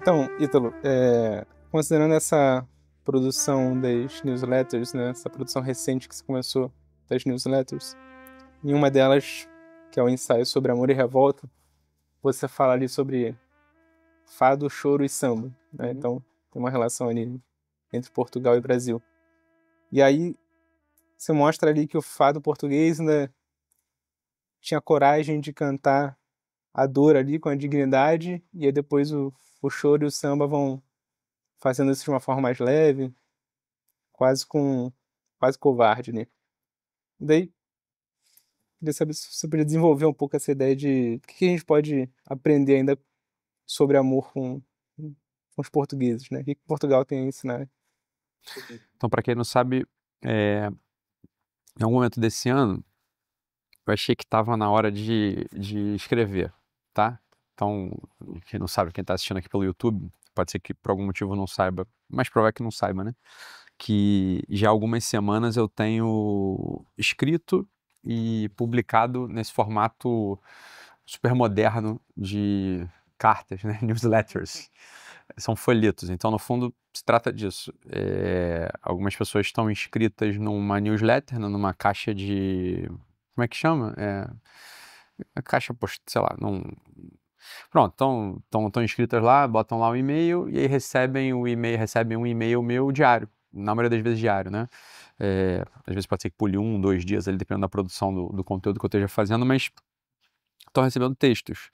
Então, Ítalo, considerando essa produção das newsletters, né, essa produção recente que você começou das newsletters, em uma delas, que é o ensaio sobre amor e revolta, você fala ali sobre fado, choro e samba, né? Então, tem uma relação ali entre Portugal e Brasil. E aí, você mostra ali que o fado português, né, tinha coragem de cantar a dor ali com a dignidade, e aí depois o choro e o samba vão fazendo isso de uma forma mais leve, quase com quase covarde, né? Daí, queria saber se você podia desenvolver um pouco essa ideia de o que a gente pode aprender ainda sobre amor com os portugueses, né? O que Portugal tem a ensinar? Então, para quem não sabe, em algum momento desse ano, eu achei que estava na hora de escrever, tá? Então, quem não sabe, quem está assistindo aqui pelo YouTube, pode ser que por algum motivo não saiba, mas provável que não saiba, né? Que já há algumas semanas eu tenho escrito e publicado nesse formato super moderno de cartas, né? Newsletters. São folhetos, então no fundo se trata disso. Algumas pessoas estão inscritas numa newsletter, numa caixa de... Como é que chama? A caixa, sei lá, pronto, estão inscritas lá, botam lá o e-mail e aí recebem um e-mail meu diário, na maioria das vezes diário, né? Às vezes pode ser que pule 1, 2 dias ali, dependendo da produção do conteúdo que eu esteja fazendo, mas estão recebendo textos.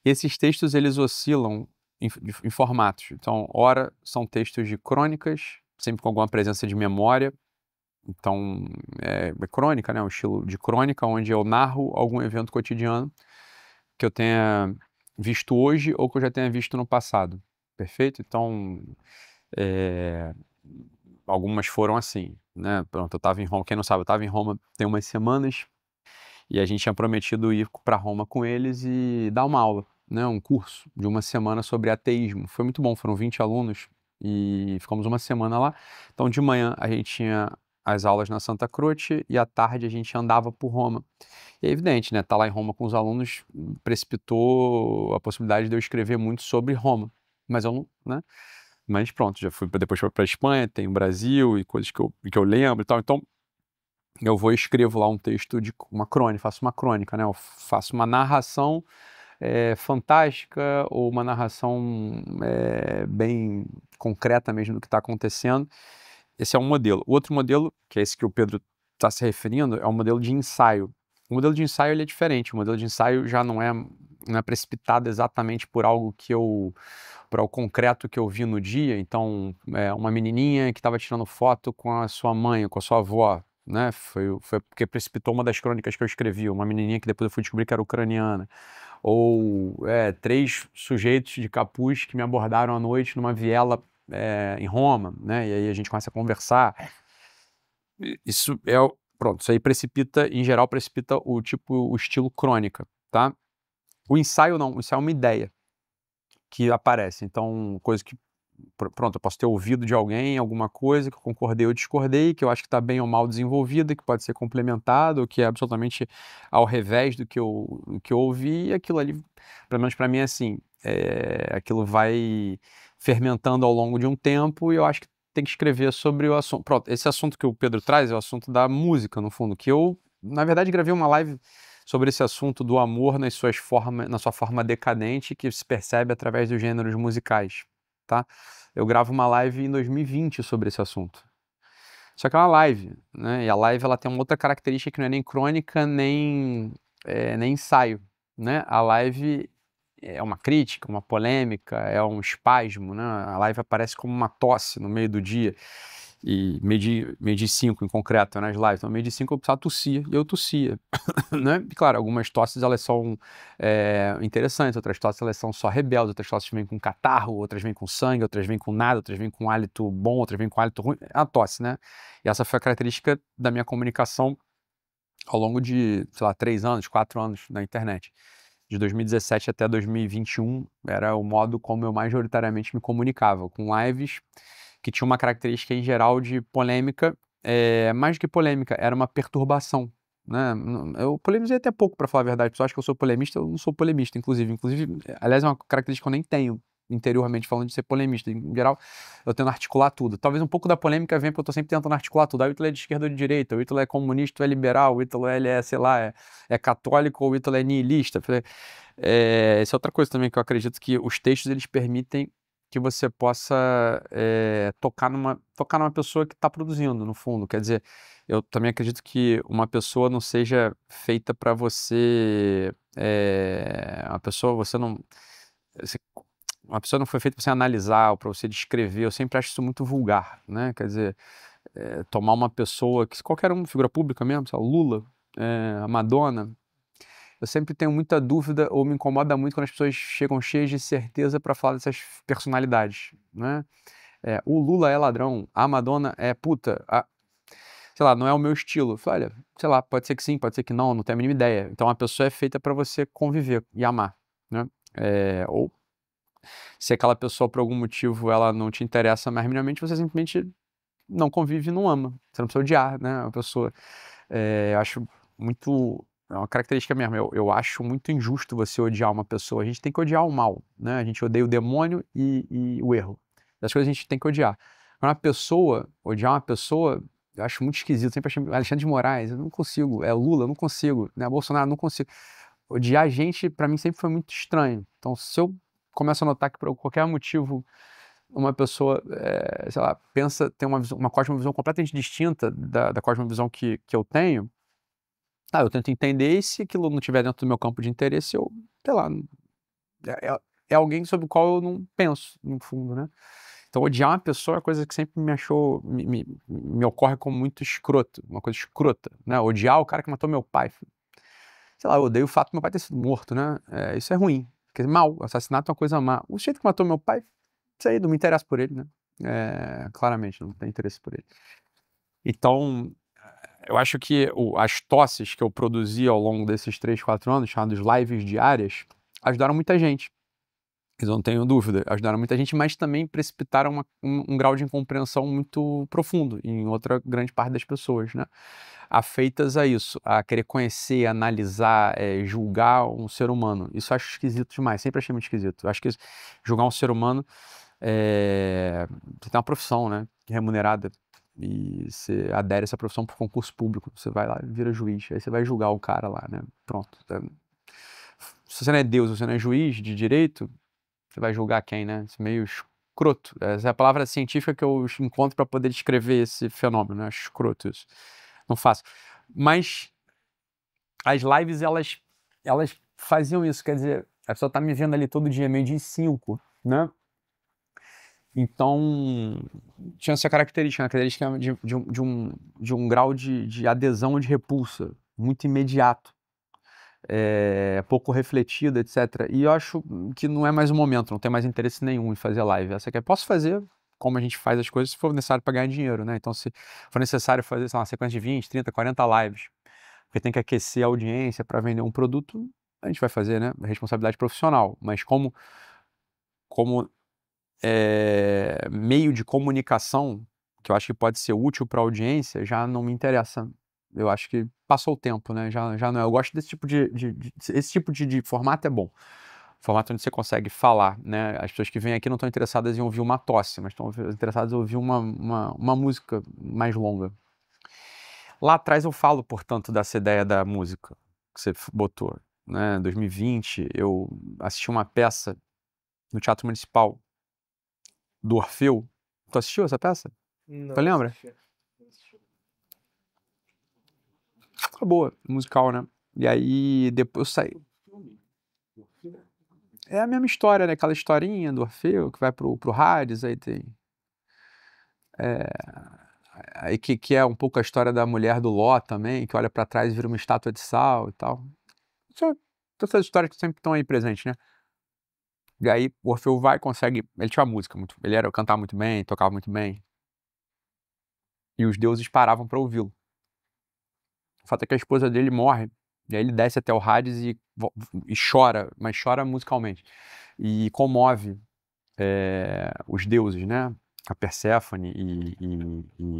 E esses textos, eles oscilam em formatos. Então, ora são textos de crônicas, sempre com alguma presença de memória. Então, é crônica, né? Um estilo de crônica, onde eu narro algum evento cotidiano que eu tenha visto hoje ou que eu já tenha visto no passado. Perfeito? Então, algumas foram assim, né? Pronto, eu estava em Roma. Quem não sabe, eu estava em Roma tem umas semanas e a gente tinha prometido ir para Roma com eles e dar uma aula, né? Um curso de uma semana sobre ateísmo. Foi muito bom, foram 20 alunos e ficamos uma semana lá. Então, de manhã a gente tinha as aulas na Santa Croce e à tarde a gente andava por Roma. E é evidente, né? Tá lá em Roma com os alunos precipitou a possibilidade de eu escrever muito sobre Roma. Mas eu não, né? Mas pronto, já fui depois para a Espanha, tem o Brasil e coisas que eu lembro e tal. Então, eu vou e escrevo lá um texto de uma crônica, faço uma crônica, né? Eu faço uma narração fantástica ou uma narração bem concreta mesmo do que está acontecendo. Esse é um modelo. O outro modelo, que é esse que o Pedro está se referindo, é um modelo de ensaio. O modelo de ensaio ele é diferente. O modelo de ensaio já não é precipitado exatamente por algo para o concreto que eu vi no dia. Então, uma menininha que estava tirando foto com a sua mãe, com a sua avó, né? Foi porque precipitou uma das crônicas que eu escrevi. Uma menininha que depois eu fui descobrir que era ucraniana. Ou 3 sujeitos de capuz que me abordaram à noite numa viela em Roma, né? E aí a gente começa a conversar. Isso pronto, isso aí precipita, em geral, precipita o estilo crônica, tá? O ensaio não, o ensaio é uma ideia que aparece. Então, coisa que, pronto, eu posso ter ouvido de alguém alguma coisa que eu concordei ou discordei, que eu acho que está bem ou mal desenvolvida, que pode ser complementado, ou que é absolutamente ao revés do que eu ouvi, e aquilo ali, pelo menos para mim, é assim, aquilo vai fermentando ao longo de um tempo e eu acho que tem que escrever sobre o assunto. Pronto, esse assunto que o Pedro traz é o assunto da música, no fundo, que eu, na verdade, gravei uma live sobre esse assunto do amor na sua forma decadente, que se percebe através dos gêneros musicais, tá? Eu gravo uma live em 2020 sobre esse assunto. Só que é uma live, né? E a live ela tem uma outra característica que não é nem crônica, nem ensaio, né? A live é uma crítica, uma polêmica, é um espasmo, né? A live aparece como uma tosse no meio do dia. E meio de 5 em concreto, nas lives. Então, meio de 5 eu precisava tossir, e eu tossia, né? E, claro, algumas tosses elas são interessantes, outras tosses elas são só rebeldes, outras tosses vêm com catarro, outras vêm com sangue, outras vêm com nada, outras vêm com hálito bom, outras vêm com hálito ruim. É a tosse, né? E essa foi a característica da minha comunicação ao longo de, sei lá, 3 anos, 4 anos na internet. De 2017 até 2021 era o modo como eu majoritariamente me comunicava, com lives que tinha uma característica em geral de polêmica, mais do que polêmica, era uma perturbação, né? Eu polemizei até pouco, para falar a verdade. Pessoal acha que eu sou polemista, eu não sou polemista, inclusive, aliás, é uma característica que eu nem tenho, interiormente falando de ser polemista. Em geral, eu tento articular tudo. Talvez um pouco da polêmica venha porque eu tô sempre tentando articular tudo. O Ítalo é de esquerda ou de direita, o Ítalo é comunista ou é liberal, o Ítalo ele é, sei lá, é católico ou o Ítalo é niilista. Essa é outra coisa também que eu acredito que os textos eles permitem que você possa tocar numa pessoa que está produzindo, no fundo. Quer dizer, eu também acredito que uma pessoa não seja feita para você. Uma pessoa não foi feita para você analisar ou para você descrever. Eu sempre acho isso muito vulgar, né? Quer dizer, tomar uma pessoa, que qualquer figura pública mesmo, sei lá, o Lula, a Madonna. Eu sempre tenho muita dúvida ou me incomoda muito quando as pessoas chegam cheias de certeza para falar dessas personalidades, né? O Lula é ladrão, a Madonna é puta, sei lá, não é o meu estilo. Eu falo, olha, sei lá, pode ser que sim, pode ser que não tenho a mínima ideia. Então a pessoa é feita para você conviver e amar, né? Ou se aquela pessoa por algum motivo ela não te interessa mais minimamente, você simplesmente não convive e não ama. Você não precisa odiar, né? A pessoa. Eu acho muito. É uma característica mesmo. Eu acho muito injusto você odiar uma pessoa. A gente tem que odiar o mal, né? A gente odeia o demônio e o erro. Das coisas a gente tem que odiar. Agora, odiar uma pessoa, eu acho muito esquisito. Sempre achei Alexandre de Moraes, eu não consigo. Lula, eu não consigo. Né? Bolsonaro, eu não consigo. Odiar a gente, pra mim, sempre foi muito estranho. Então, se eu começo a notar que por qualquer motivo uma pessoa, sei lá, tem uma cosmovisão completamente distinta da cosmovisão que eu tenho, eu tento entender e se aquilo não estiver dentro do meu campo de interesse, eu, sei lá, é alguém sobre o qual eu não penso, no fundo, né? Então, odiar uma pessoa é uma coisa que sempre me ocorre como muito escroto, uma coisa escrota, né? Odiar o cara que matou meu pai. Sei lá, eu odeio o fato do meu pai ter sido morto, né? Isso é ruim, porque mal, assassinato é uma coisa má. O jeito que matou meu pai, isso aí, não me interessa por ele, né? Claramente, não tem interesse por ele. Então, eu acho que as tosses que eu produzi ao longo desses 3, 4 anos, chamadas lives diárias, ajudaram muita gente. Eu não tenho dúvida, ajudaram muita gente, mas também precipitaram um grau de incompreensão muito profundo em outra grande parte das pessoas, né? Afeitas a isso, a querer conhecer, analisar, julgar um ser humano. Isso eu acho esquisito demais, sempre achei muito esquisito. Eu acho que julgar um ser humano você tem uma profissão, né, remunerada, e você adere a essa profissão por concurso público. Você vai lá e vira juiz, aí você vai julgar o cara lá, né? Pronto. Se você não é Deus, você não é juiz de direito, você vai julgar quem, né? Isso é meio escroto. Essa é a palavra científica que eu encontro para poder descrever esse fenômeno, né? Acho escroto isso. Não faço. Mas as lives, elas faziam isso, quer dizer, a pessoa tá me vendo ali todo dia, meio-dia e 5, né? Então, tinha essa característica de um grau de adesão ou de repulsa muito imediato, pouco refletido, etc. E eu acho que não é mais o momento, não tem mais interesse nenhum em fazer live. Essa aqui é, posso fazer como a gente faz as coisas se for necessário para ganhar dinheiro, né? Então, se for necessário fazer, sei lá, uma sequência de 20, 30, 40 lives, porque tem que aquecer a audiência para vender um produto, a gente vai fazer, né? Responsabilidade profissional. Mas como meio de comunicação, que eu acho que pode ser útil para a audiência, já não me interessa. Eu acho que passou o tempo, né? Já não é. Eu gosto desse tipo esse tipo de formato é bom. Formato onde você consegue falar, né? As pessoas que vêm aqui não estão interessadas em ouvir uma tosse, mas estão interessadas em ouvir uma música mais longa. Lá atrás eu falo, portanto, dessa ideia da música que você botou, né? Em 2020, eu assisti uma peça no Teatro Municipal do Orfeu. Tu assistiu essa peça? Não, Tu lembra? não assisti. Tá boa, musical, né? E aí depois eu saí. É a mesma história, né? Aquela historinha do Orfeu que vai pro Hades, aí tem. Aí que é um pouco a história da mulher do Ló também, que olha pra trás e vira uma estátua de sal e tal. Essas histórias que sempre estão aí presentes, né? E aí o Orfeu vai e consegue. Ele tinha uma música muito. Ele cantava muito bem, tocava muito bem. E os deuses paravam pra ouvi-lo. O fato é que a esposa dele morre. E aí ele desce até o Hades e chora, mas chora musicalmente. E comove os deuses, né? A Perséfone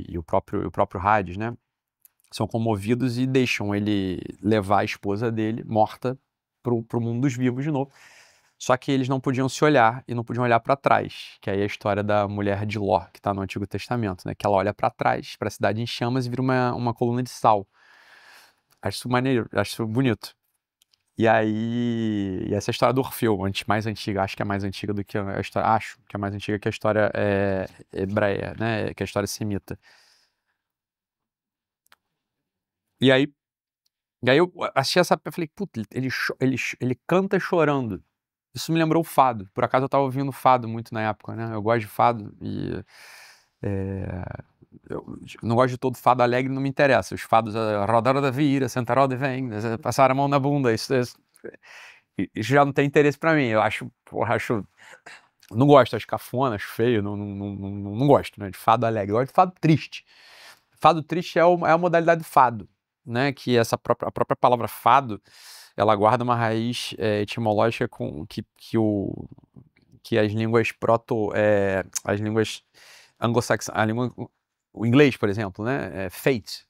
e o próprio Hades, né? São comovidos e deixam ele levar a esposa dele, morta, pro mundo dos vivos de novo. Só que eles não podiam se olhar e não podiam olhar para trás, que aí é a história da mulher de Ló, que está no Antigo Testamento, né? Que ela olha para trás, para a cidade em chamas e vira uma coluna de sal. Acho isso maneiro, acho isso bonito. E aí, e essa é a história do Orfeu, mais antiga, acho que é mais antiga do que a história, acho que é mais antiga que a história hebreia, né? Que é a história semita. E aí, eu assisti essa, eu falei, putz, ele canta chorando. Isso me lembrou o fado. Por acaso eu tava ouvindo fado muito na época, né? Eu gosto de fado e eu não gosto de todo fado alegre, não me interessa. Os fados, roda, roda, vira, senta, roda e vem, passar a mão na bunda, isso já não tem interesse pra mim. Eu acho, porra, não gosto, acho cafona, acho feio, não gosto, né? De fado alegre. Eu gosto de fado triste. Fado triste é a modalidade do fado, né? Que a própria palavra fado, ela guarda uma raiz etimológica que as línguas as línguas anglo-saxãs, o inglês, por exemplo, né? Fate.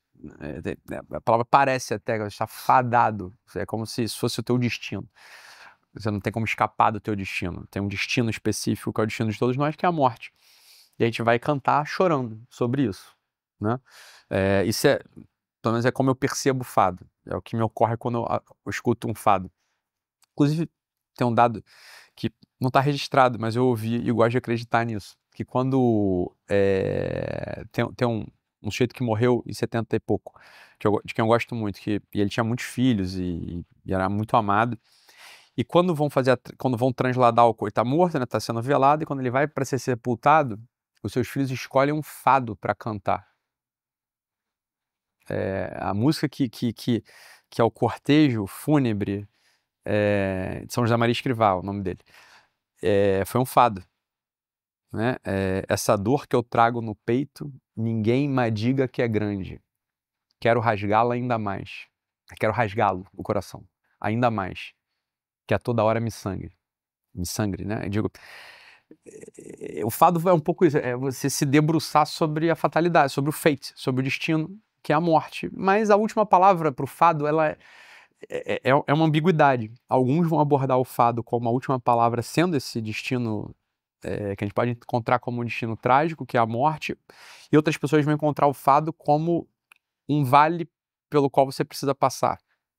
A palavra parece até que está fadado. É como se isso fosse o teu destino. Você não tem como escapar do teu destino. Tem um destino específico que é o destino de todos nós, que é a morte. E a gente vai cantar chorando sobre isso, né? Isso pelo menos é como eu percebo o fado. É o que me ocorre quando eu escuto um fado. Inclusive, tem um dado que não está registrado, mas eu ouvi e gosto de acreditar nisso. Que quando tem um sujeito que morreu em 70 e pouco, de quem eu gosto muito, e ele tinha muitos filhos e era muito amado. E quando vão transladar o corpo, ele está morto, né, está sendo velado, e quando ele vai para ser sepultado, os seus filhos escolhem um fado para cantar. A música que é o cortejo fúnebre de São José Maria Escrivá, o nome dele, foi um fado. Né? Essa dor que eu trago no peito, ninguém me diga que é grande. Quero rasgá-la ainda mais. Quero rasgá-lo, o coração, ainda mais. Que a toda hora me sangre, né? Eu digo, o fado é um pouco isso, é você se debruçar sobre a fatalidade, sobre o fate, sobre o destino, que é a morte. Mas a última palavra para o fado, ela é uma ambiguidade. Alguns vão abordar o fado como a última palavra, sendo esse destino que a gente pode encontrar como um destino trágico, que é a morte, e outras pessoas vão encontrar o fado como um vale pelo qual você precisa passar.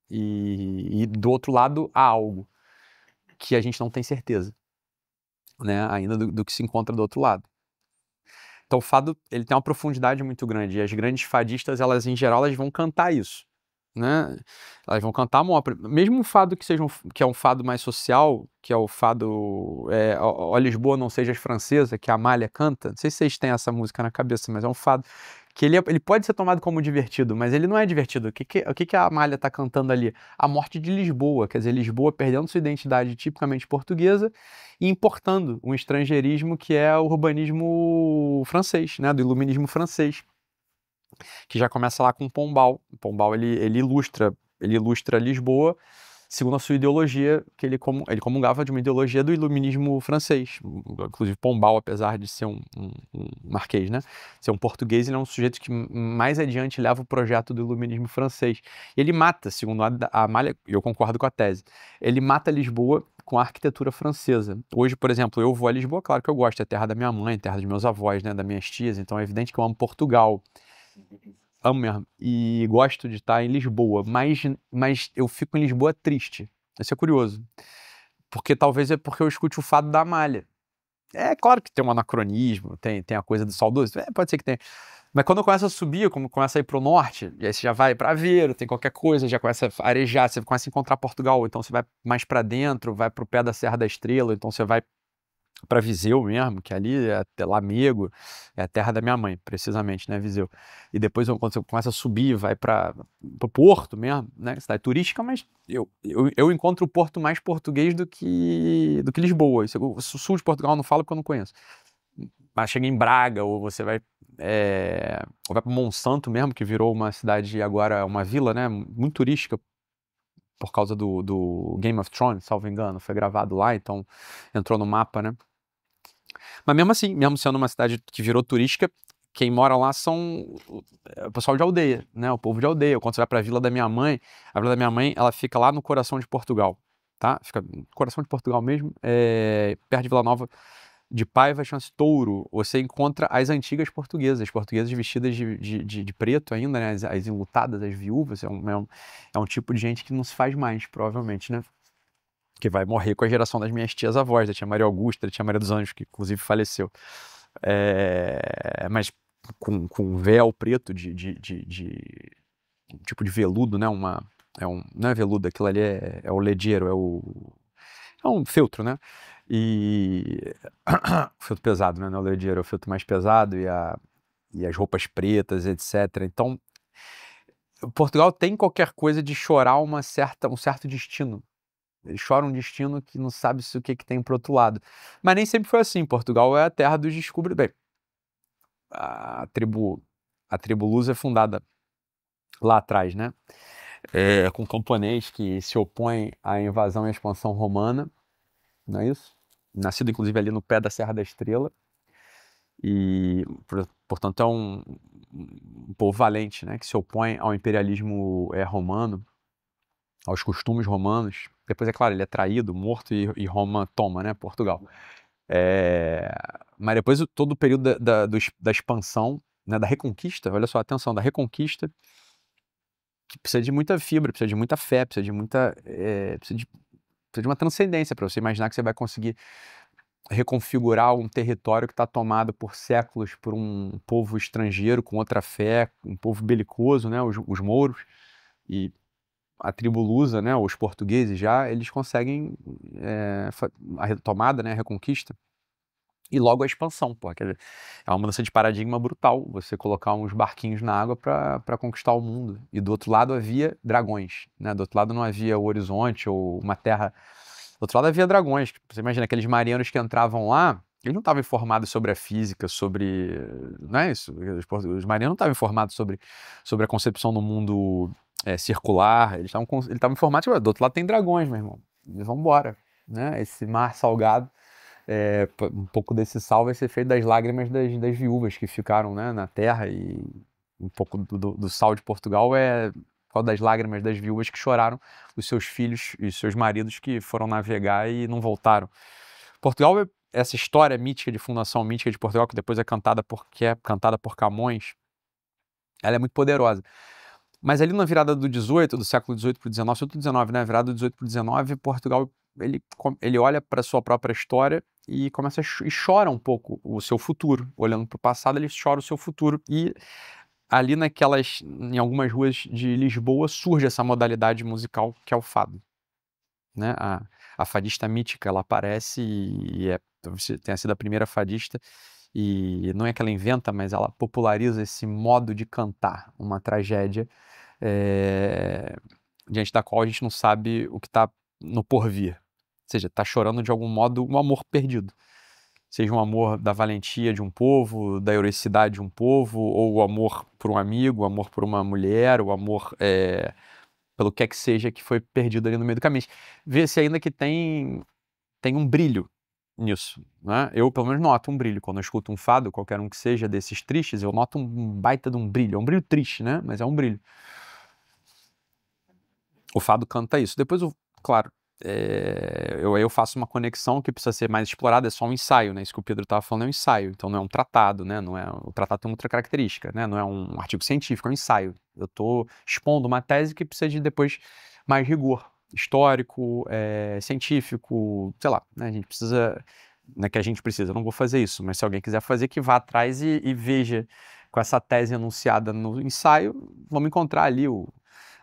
E do outro lado há algo que a gente não tem certeza, né, ainda do que se encontra do outro lado. Então o fado, ele tem uma profundidade muito grande, e as grandes fadistas, elas em geral, elas vão cantar isso, né? Elas vão cantar mesmo um fado que é um fado mais social, que é o fado Ó Lisboa não sejas francesa, que a Amália canta. Não sei se vocês têm essa música na cabeça, mas é um fado que ele pode ser tomado como divertido, mas ele não é divertido. O que a Amália está cantando ali? A morte de Lisboa, quer dizer, Lisboa perdendo sua identidade tipicamente portuguesa e importando um estrangeirismo que é o urbanismo francês, né, do iluminismo francês, que já começa lá com Pombal. Pombal, ele ilustra Lisboa segundo a sua ideologia, que ele comungava de uma ideologia do iluminismo francês. Inclusive Pombal, apesar de ser um marquês, né, ser um português, ele é um sujeito que mais adiante leva o projeto do iluminismo francês. E ele mata, segundo a Amália, e eu concordo com a tese, ele mata Lisboa com a arquitetura francesa. Hoje, por exemplo, eu vou a Lisboa, claro que eu gosto, é a terra da minha mãe, terra dos meus avós, né, das minhas tias, então é evidente que eu amo Portugal. Amo mesmo. E gosto de estar em Lisboa, mas eu fico em Lisboa triste. Isso é curioso. Porque talvez é porque eu escute o fado da Amália. É claro que tem um anacronismo, tem a coisa do saudoso, pode ser que tenha. Mas quando eu começo a subir, como começa a ir pro norte, e aí você já vai para Aveiro, tem qualquer coisa, já começa a arejar, você começa a encontrar Portugal, então você vai mais para dentro, vai pro pé da Serra da Estrela, então você vai para Viseu mesmo, que ali é até Lamego, é a terra da minha mãe, precisamente, né, Viseu. E depois, quando você começa a subir, vai para o Porto mesmo, né, cidade turística, mas eu encontro o Porto mais português do que Lisboa. O sul de Portugal eu não falo porque eu não conheço. Mas chega em Braga, ou você vai ou vai para Monsanto mesmo, que virou uma cidade agora, uma vila, né, muito turística, por causa do Game of Thrones, salvo engano, foi gravado lá, então entrou no mapa, né. Mas mesmo assim, mesmo sendo uma cidade que virou turística, quem mora lá são o pessoal de aldeia, né? O povo de aldeia. Quando você vai para a Vila da Minha Mãe, a Vila da Minha Mãe, ela fica lá no coração de Portugal. tá? Fica no coração de Portugal mesmo, perto de Vila Nova de Paiva, chama-se Touro. Você encontra as antigas portuguesas vestidas de preto ainda, né? As enlutadas, as viúvas. É um tipo de gente que não se faz mais, provavelmente, né? Que vai morrer com a geração das minhas tias-avós, da tia Maria Augusta, da tia Maria dos Anjos, que inclusive faleceu. Mas com véu preto um tipo de veludo, né? Não é veludo, aquilo ali é o ledeiro, é um feltro, né? E o feltro pesado, né? Não é o ledeiro, é o feltro mais pesado e as roupas pretas, etc. Então, Portugal tem qualquer coisa de chorar um certo destino. Ele chora um destino que não sabe o que tem pro outro lado. Mas nem sempre foi assim. Portugal é a terra dos descobridores. Bem, a tribo Lusa é fundada lá atrás, né? Com camponês que se opõem à invasão e à expansão romana, não é isso? Nascido inclusive ali no pé da Serra da Estrela. E, portanto, é um povo valente, né? Que se opõe ao imperialismo romano, aos costumes romanos. Depois, é claro, ele é traído, morto e Roma toma, né? Portugal. Mas depois todo o período da expansão, né, da reconquista, olha só, atenção, da reconquista, que precisa de muita fibra, precisa de muita fé, precisa de uma transcendência para você imaginar que você vai conseguir reconfigurar um território que está tomado por séculos por um povo estrangeiro com outra fé, um povo belicoso, né, os mouros, e a tribo lusa, né, os portugueses já, eles conseguem a retomada, né, a reconquista, e logo a expansão, porque é uma mudança de paradigma brutal, você colocar uns barquinhos na água para conquistar o mundo. E do outro lado havia dragões, né? Do outro lado não havia o horizonte ou uma terra. Do outro lado havia dragões. Você imagina aqueles marinheiros que entravam lá, eles não estavam informados sobre a física, sobre... Não é isso? Os marinheiros não estavam informados sobre a concepção do mundo circular, eles estavam informados que do outro lado tem dragões, meu irmão. E vamos embora, né? Esse mar salgado. Um pouco desse sal vai ser feito das lágrimas das viúvas que ficaram, né, na terra, e um pouco do sal de Portugal é por causa das lágrimas das viúvas que choraram os seus filhos e seus maridos que foram navegar e não voltaram. Portugal, essa história mítica de fundação mítica de Portugal, que depois é cantada por Camões, ela é muito poderosa. Mas ali na virada do século XVIII para o XIX, sobretudo XIX, né? Virada do XVIII para o XIX, Portugal, ele olha para a sua própria história e começa e chora um pouco o seu futuro. Olhando para o passado, ele chora o seu futuro. E ali em algumas ruas de Lisboa, surge essa modalidade musical que é o fado. Né? A fadista mítica, ela aparece e tenha sido a primeira fadista. E não é que ela inventa, mas ela populariza esse modo de cantar uma tragédia diante da qual a gente não sabe o que está no porvir. Ou seja, está chorando de algum modo um amor perdido. Seja um amor da valentia de um povo, da heroicidade de um povo, ou o amor por um amigo, o amor por uma mulher, o amor pelo que é que seja que foi perdido ali no meio do caminho. Vê-se ainda que tem um brilho nisso, né? Eu, pelo menos, noto um brilho. Quando eu escuto um fado, qualquer um que seja desses tristes, eu noto um baita de um brilho. É um brilho triste, né? Mas é um brilho. O fado canta isso. Depois, claro, eu faço uma conexão que precisa ser mais explorada, é só um ensaio, né? Isso que o Pedro estava falando é um ensaio, então não é um tratado, né? O tratado tem outra característica, né? Não é um artigo científico, é um ensaio. Eu estou expondo uma tese que precisa de depois mais rigor histórico, científico, sei lá, né? A gente precisa, não é que a gente precisa, eu não vou fazer isso, mas se alguém quiser fazer, que vá atrás e veja com essa tese enunciada no ensaio, vamos encontrar ali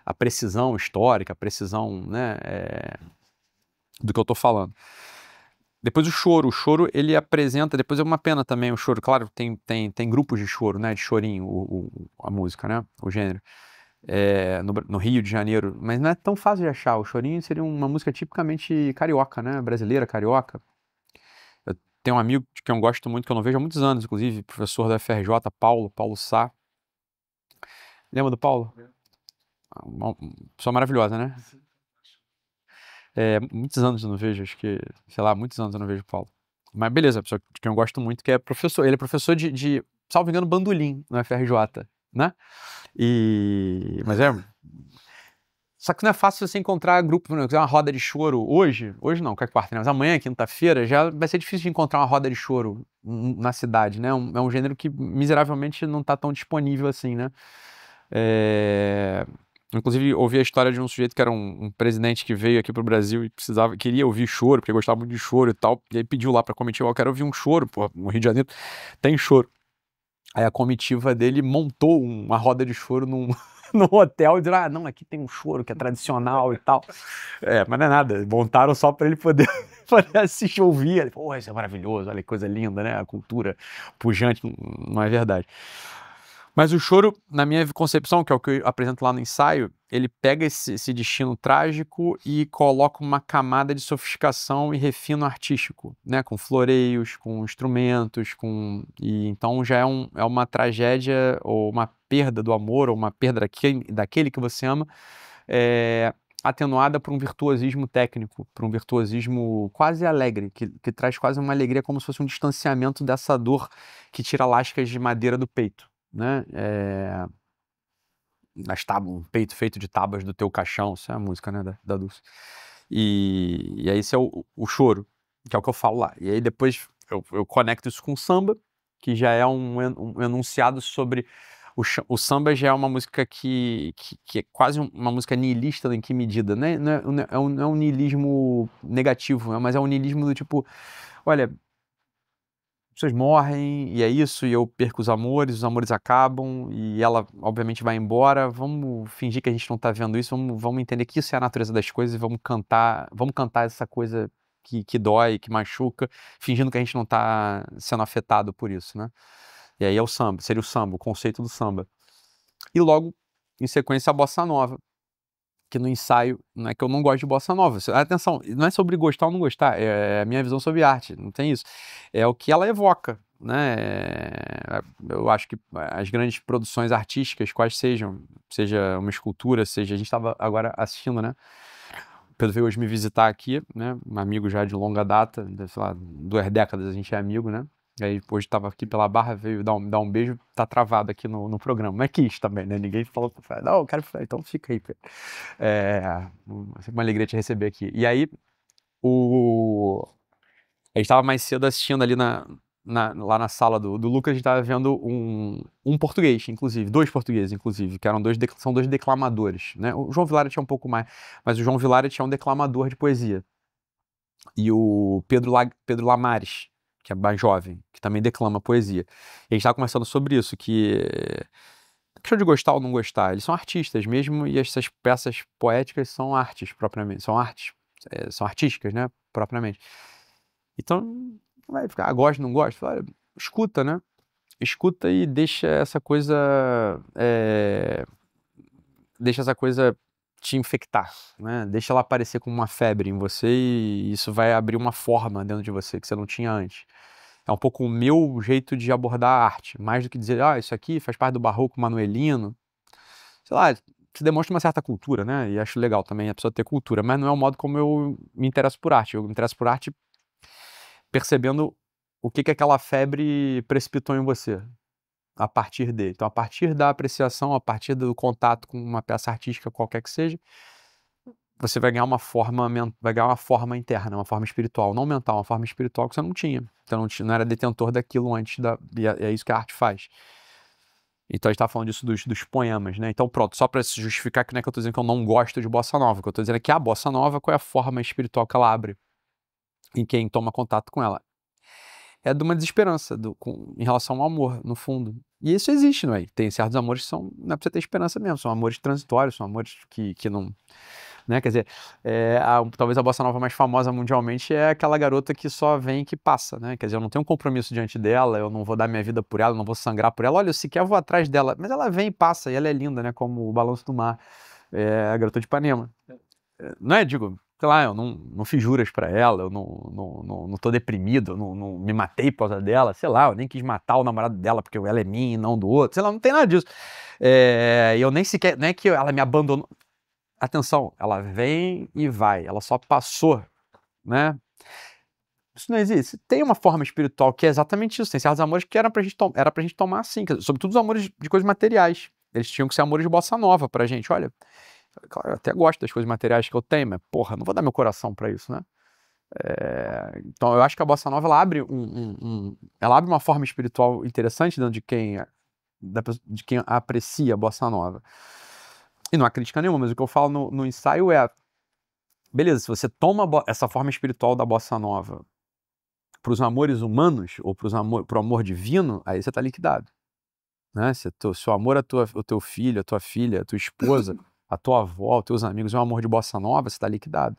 a precisão histórica, a precisão, né, do que eu estou falando. Depois o choro ele apresenta, depois é uma pena também o choro, claro, tem grupos de choro, né, de chorinho, a música, né, o gênero, no Rio de Janeiro, mas não é tão fácil de achar. O chorinho seria uma música tipicamente carioca, né, brasileira, carioca. Eu tenho um amigo que eu gosto muito, que eu não vejo há muitos anos, inclusive, professor da FRJ, Paulo Sá. Lembra do Paulo? Uma pessoa maravilhosa, né? Muitos anos eu não vejo, acho que, sei lá, muitos anos eu não vejo o Paulo. Mas beleza, a pessoa que eu gosto muito, que é professor. Ele é professor de salvo engano, bandolim no FRJ, né? Mas Só que não é fácil você encontrar grupo, né? Uma roda de choro hoje não, que é quarta, né? Mas amanhã, quinta-feira, já vai ser difícil de encontrar uma roda de choro na cidade, né? É um gênero que miseravelmente não tá tão disponível assim, né? Inclusive, ouvi a história de um sujeito que era um presidente que veio aqui pro Brasil e queria ouvir choro, porque gostava muito de choro e tal, e aí pediu lá pra comitiva, eu quero ouvir um choro, pô, no Rio de Janeiro tem choro. Aí a comitiva dele montou uma roda de choro num hotel e disseram, não, aqui tem um choro que é tradicional e tal. Mas não é nada, montaram só para ele poder assistir, ouvir. Ele falou, isso é maravilhoso, olha que coisa linda, né? A cultura pujante, não é verdade. Mas o choro, na minha concepção, que é o que eu apresento lá no ensaio, ele pega esse destino trágico e coloca uma camada de sofisticação e refino artístico, né? Com floreios, com instrumentos, e então já é uma tragédia ou uma perda do amor, ou uma perda daquele que você ama, atenuada por um virtuosismo técnico, por um virtuosismo quase alegre, que traz quase uma alegria, como se fosse um distanciamento dessa dor que tira lascas de madeira do peito, né? Um peito feito de tábuas do teu caixão, isso é a música, né, da Dulce. E aí esse é o choro, que é o que eu falo lá. E aí depois eu conecto isso com o samba, que já é um enunciado sobre... O samba já é uma música que é quase uma música niilista, em que medida? Né? Não é um niilismo negativo, mas é um niilismo do tipo, olha, pessoas morrem, e é isso, e eu perco os amores acabam, e ela, obviamente, vai embora, vamos fingir que a gente não tá vendo isso, vamos entender que isso é a natureza das coisas, e vamos cantar essa coisa que dói, que machuca, fingindo que a gente não tá sendo afetado por isso, né? E aí é o samba, seria o samba, o conceito do samba. E logo, em sequência, a bossa nova, que no ensaio, não é que eu não gosto de bossa nova. Atenção, não é sobre gostar ou não gostar, é a minha visão sobre arte, não tem isso. É o que ela evoca, né? Eu acho que as grandes produções artísticas, quais sejam, seja uma escultura, seja... A gente estava agora assistindo, né? O Pedro veio hoje me visitar aqui, né? Um amigo já de longa data, sei lá, 2 décadas a gente é amigo, né? E aí hoje estava aqui pela Barra, veio dar um beijo, tá travado aqui no programa. Mas quis também, né? Ninguém falou, não, eu quero... Então fica aí, Pedro. É uma alegria te receber aqui. E aí, a gente estava mais cedo assistindo ali lá na sala do Lucas, a gente estava vendo um português, inclusive, 2 portugueses, inclusive, que são 2 declamadores, né? O João Vilara tinha um pouco mais, mas o João Vilara tinha um declamador de poesia. E o Pedro Lamares, que é mais jovem, que também declama poesia. E a gente estava conversando sobre isso, que questão de gostar ou não gostar, eles são artistas mesmo, e essas peças poéticas são artes propriamente, são artísticas, né, propriamente. Então, vai ficar, gosta, não gosta, olha, escuta, né, escuta e deixa essa coisa te infectar, né, deixa ela aparecer como uma febre em você, e isso vai abrir uma forma dentro de você que você não tinha antes. É um pouco o meu jeito de abordar a arte, mais do que dizer, isso aqui faz parte do barroco manuelino. Sei lá, se demonstra uma certa cultura, né? E acho legal também a pessoa ter cultura, mas não é o modo como eu me interesso por arte. Eu me interesso por arte percebendo o que aquela febre precipitou em você a partir dele. Então, a partir da apreciação, a partir do contato com uma peça artística qualquer que seja, você vai ganhar uma forma interna, uma forma espiritual, não mental, uma forma espiritual que você não tinha. Você não era detentor daquilo antes e é isso que a arte faz. Então a gente estava falando disso dos poemas, né? Então pronto, só para se justificar que não é que eu estou dizendo que eu não gosto de bossa nova, o que eu estou dizendo é que a bossa nova, qual é a forma espiritual que ela abre em quem toma contato com ela? É de uma desesperança em relação ao amor, no fundo. E isso existe, não é? Tem certos amores que não é pra você ter esperança mesmo, são amores transitórios, são amores que não... Né? Quer dizer, talvez a bossa nova mais famosa mundialmente é aquela garota que só vem e que passa, né? Quer dizer, eu não tenho um compromisso diante dela, eu não vou dar minha vida por ela, eu não vou sangrar por ela, olha, eu sequer vou atrás dela, mas ela vem e passa, e ela é linda, né? Como o Balanço do Mar, a garota de Ipanema. Não é, digo, sei lá, eu não fiz juras pra ela, eu não tô deprimido, eu não me matei por causa dela, sei lá, eu nem quis matar o namorado dela porque ela é minha e não do outro, sei lá, não tem nada disso. Eu nem sequer, não é que ela me abandonou. Atenção, ela vem e vai, ela só passou, né? Isso não existe. Tem uma forma espiritual que é exatamente isso. Tem certos amores que era pra gente tomar assim, sobretudo os amores de coisas materiais. Eles tinham que ser amores de bossa nova pra gente. Olha, Claro, eu até gosto das coisas materiais que eu tenho, mas, porra, não vou dar meu coração pra isso, né? Então, eu acho que a bossa nova, ela abre ela abre uma forma espiritual interessante dentro de quem aprecia a bossa nova. E não há crítica nenhuma, mas o que eu falo no ensaio é, beleza, se você toma essa forma espiritual da bossa nova para os amores humanos ou para o amor divino, aí você está liquidado. Né? Se o amor o teu filho, a tua filha, a tua esposa, a tua avó, os teus amigos é um amor de bossa nova, você está liquidado.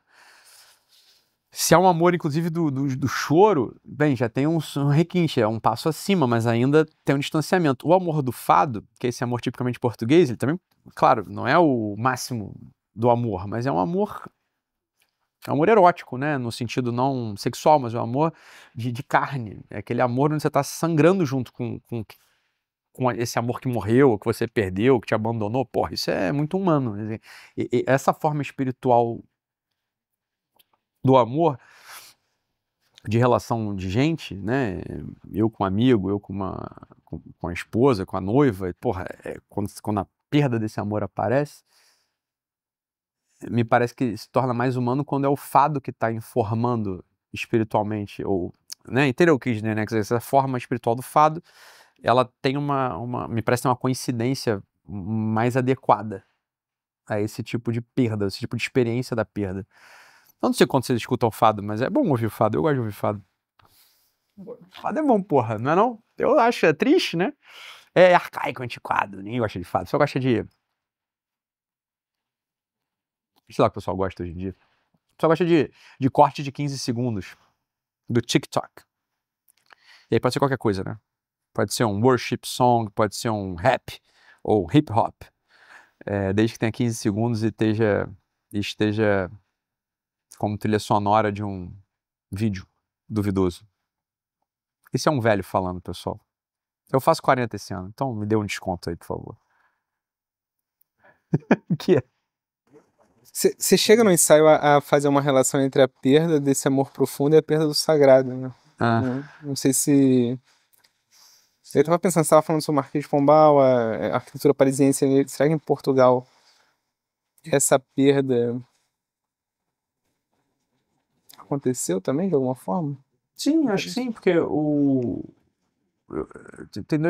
Se é um amor, inclusive, do choro, bem, já tem um requinte, é um passo acima, mas ainda tem um distanciamento. O amor do fado, que é esse amor tipicamente português, ele também, claro, não é o máximo do amor, mas é um amor erótico, né? No sentido não sexual, mas um amor de carne. É aquele amor onde você está sangrando junto com esse amor que morreu, que você perdeu, que te abandonou. Porra, isso é muito humano. E essa forma espiritual do amor, de relação de gente, né? Eu com um amigo, eu com a esposa, com a noiva, porra, quando a perda desse amor aparece, me parece que se torna mais humano quando é o fado que está informando espiritualmente, ou, né, entendeu o que dizer, né? Quer dizer, essa forma espiritual do fado, ela tem me parece ter uma coincidência mais adequada a esse tipo de perda, esse tipo de experiência da perda. Eu não sei quando vocês escutam o fado, mas é bom ouvir o fado, eu gosto de ouvir fado. Fado é bom, porra, não é não? Eu acho, é triste, né? É arcaico, antiquado, ninguém gosta de fado, só gosta de... Sei lá o que o pessoal gosta hoje em dia. Só gosta de corte de 15 segundos do TikTok. E aí pode ser qualquer coisa, né? Pode ser um worship song, pode ser um rap ou hip hop. Desde que tenha 15 segundos e esteja como trilha sonora de um vídeo duvidoso. Esse é um velho falando, pessoal. Eu faço 40 esse ano, então me dê um desconto aí, por favor. Que é? Você chega no ensaio a fazer uma relação entre a perda desse amor profundo e a perda do sagrado, né? Não sei se... Eu tava pensando, você tava falando sobre o Marquês de Pombal, a arquitetura parisiense, será que em Portugal essa perda aconteceu também, de alguma forma? Sim, acho que sim, porque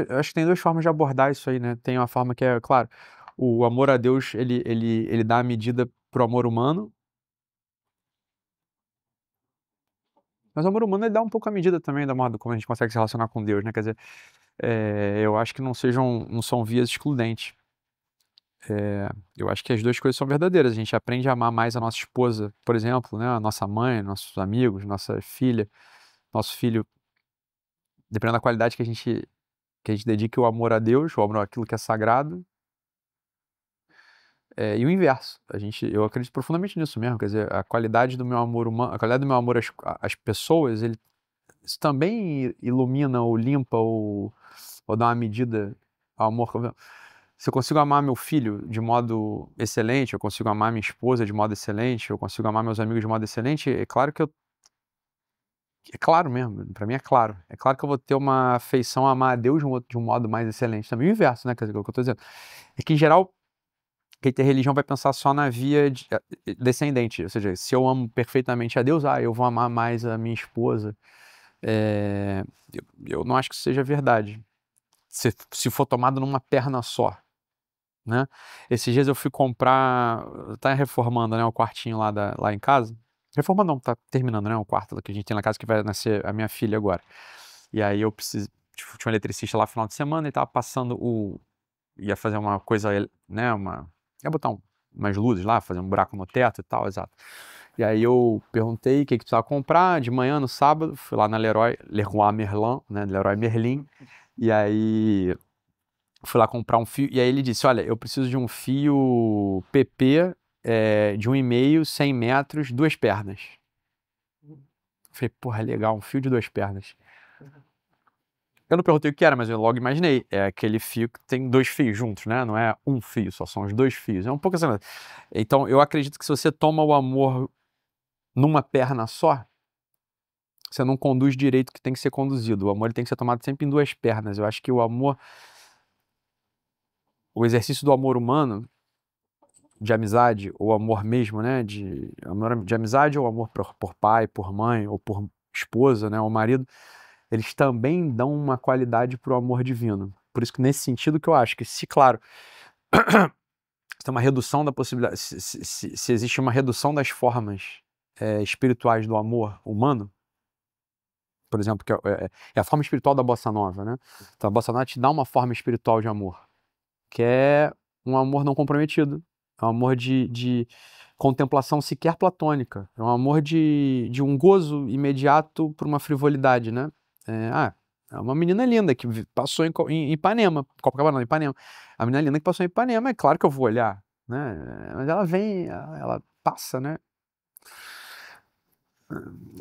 acho que tem duas formas de abordar isso aí, né? Tem uma forma que é, claro, o amor a Deus, ele dá a medida pro amor humano, mas o amor humano ele dá um pouco a medida também da modo como a gente consegue se relacionar com Deus, né? Quer dizer, eu acho que não são vias excludentes. Eu acho que as duas coisas são verdadeiras. A gente aprende a amar mais a nossa esposa, por exemplo, né? A nossa mãe, nossos amigos, nossa filha, nosso filho, dependendo da qualidade que a gente dedique o amor a Deus, o amor àquilo que é sagrado. E o inverso. Eu acredito profundamente nisso mesmo. Quer dizer, a qualidade do meu amor humano, a qualidade do meu amor às pessoas, isso também ilumina ou limpa ou dá uma medida ao amor. Se eu consigo amar meu filho de modo excelente, eu consigo amar minha esposa de modo excelente, eu consigo amar meus amigos de modo excelente, é claro que é claro mesmo, pra mim é claro. É claro que eu vou ter uma afeição a amar a Deus de um modo mais excelente. Também o inverso, né? Quer dizer, o que eu tô dizendo. É que, em geral, quem tem religião vai pensar só na via descendente. Ou seja, se eu amo perfeitamente a Deus, eu vou amar mais a minha esposa. Eu não acho que isso seja verdade. Se for tomado numa perna só, né? Esses dias eu fui comprar, tá reformando, né, o quartinho lá em casa. Reformando não, tá terminando, né, o quarto que a gente tem na casa que vai nascer a minha filha agora. E aí eu preciso, tinha um eletricista lá no final de semana e tava passando ia fazer uma coisa, né, ia botar umas luzes lá, fazer um buraco no teto e tal, exato. E aí eu perguntei o que precisava comprar, de manhã no sábado, fui lá na Leroy Merlin, né, Leroy Merlin, e aí fui lá comprar um fio, e aí ele disse, olha, eu preciso de um fio PP de 1,5, 100 metros, 2 pernas. Eu falei, porra, legal, um fio de 2 pernas. Eu não perguntei o que era, mas eu logo imaginei. É aquele fio que tem 2 fios juntos, né? Não é um fio, só são os 2 fios. É um pouco assim. Então, eu acredito que se você toma o amor numa perna só, você não conduz direito o que tem que ser conduzido. O amor ele tem que ser tomado sempre em 2 pernas. Eu acho que o exercício do amor humano, de amizade, ou amor mesmo, né, amor de amizade, ou amor por pai, por mãe, ou por esposa, né, ou marido, eles também dão uma qualidade pro amor divino. Por isso que nesse sentido que eu acho que, se claro, se tem uma redução da possibilidade, se existe uma redução das formas espirituais do amor humano, por exemplo, que é a forma espiritual da bossa nova, né? Então a bossa nova te dá uma forma espiritual de amor, que é um amor não comprometido, é um amor de contemplação sequer platônica, é um amor de um gozo imediato por uma frivolidade, né? É uma menina linda que passou em Ipanema, Copacabana, não, Ipanema. A menina linda que passou em Ipanema, é claro que eu vou olhar, né? Mas ela vem, ela passa, né?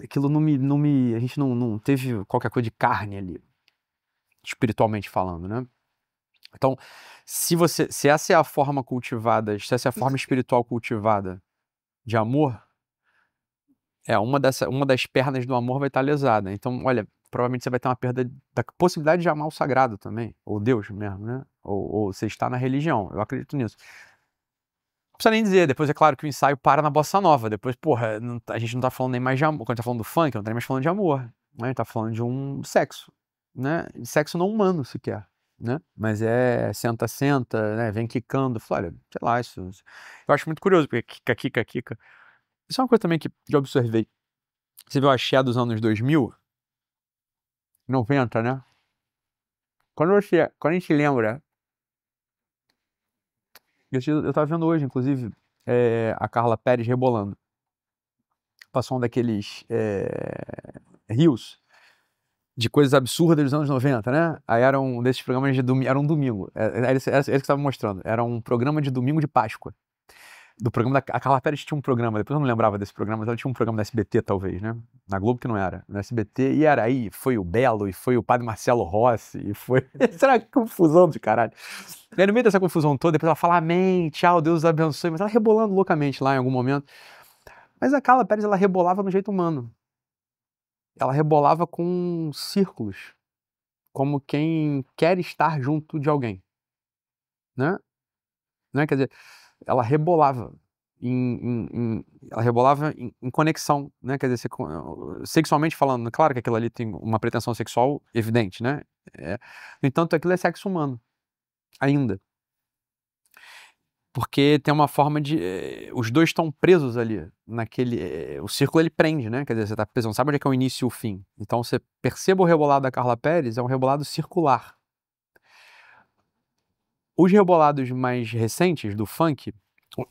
Aquilo a gente não teve qualquer coisa de carne ali, espiritualmente falando, né? Então, se essa é a forma cultivada, se essa é a forma espiritual cultivada de amor, uma das pernas do amor vai estar lesada. Então, olha, provavelmente você vai ter uma perda da possibilidade de amar o sagrado também, ou Deus mesmo, né? Ou você está na religião, eu acredito nisso. Não precisa nem dizer, depois é claro que o ensaio para na bossa nova, depois, porra, a gente não tá falando nem mais de amor, quando a gente tá falando do funk, não tá nem mais falando de amor, né? A gente tá falando de um sexo, né? De sexo não humano sequer, né? Mas senta, senta, né? Vem quicando, olha, sei lá, isso eu acho muito curioso, porque quica. Isso é uma coisa também que eu observei. Você viu a axé dos anos 2000, 90, né? Quando a gente lembra, eu tava vendo hoje, inclusive, a Carla Pérez rebolando. Passou um daqueles rios de coisas absurdas dos anos 90, né? Aí era um desses programas de domingo, era um domingo, era esse que estava mostrando, era um programa de domingo de Páscoa. Do programa a Carla Pérez tinha um programa, depois eu não lembrava desse programa, mas ela tinha um programa da SBT, talvez, né? Na Globo que não era, na SBT, e era aí, foi o Belo, e foi o padre Marcelo Rossi, e foi... Será que confusão do caralho? E aí, no meio dessa confusão toda, depois ela fala amém, tchau, Deus os abençoe, mas ela rebolando loucamente lá em algum momento. Mas a Carla Pérez, ela rebolava no jeito humano. Ela rebolava com círculos, como quem quer estar junto de alguém, né? Né? Quer dizer, ela rebolava ela rebolava em conexão, né? Quer dizer, sexualmente falando, claro que aquilo ali tem uma pretensão sexual evidente, né? No entanto, aquilo é sexo humano, ainda. Porque tem uma forma de... os dois estão presos ali, naquele... o círculo ele prende, né? Quer dizer, você tá preso, não sabe onde é que é o início e o fim. Então, você perceba o rebolado da Carla Pérez, é um rebolado circular. Os rebolados mais recentes do funk,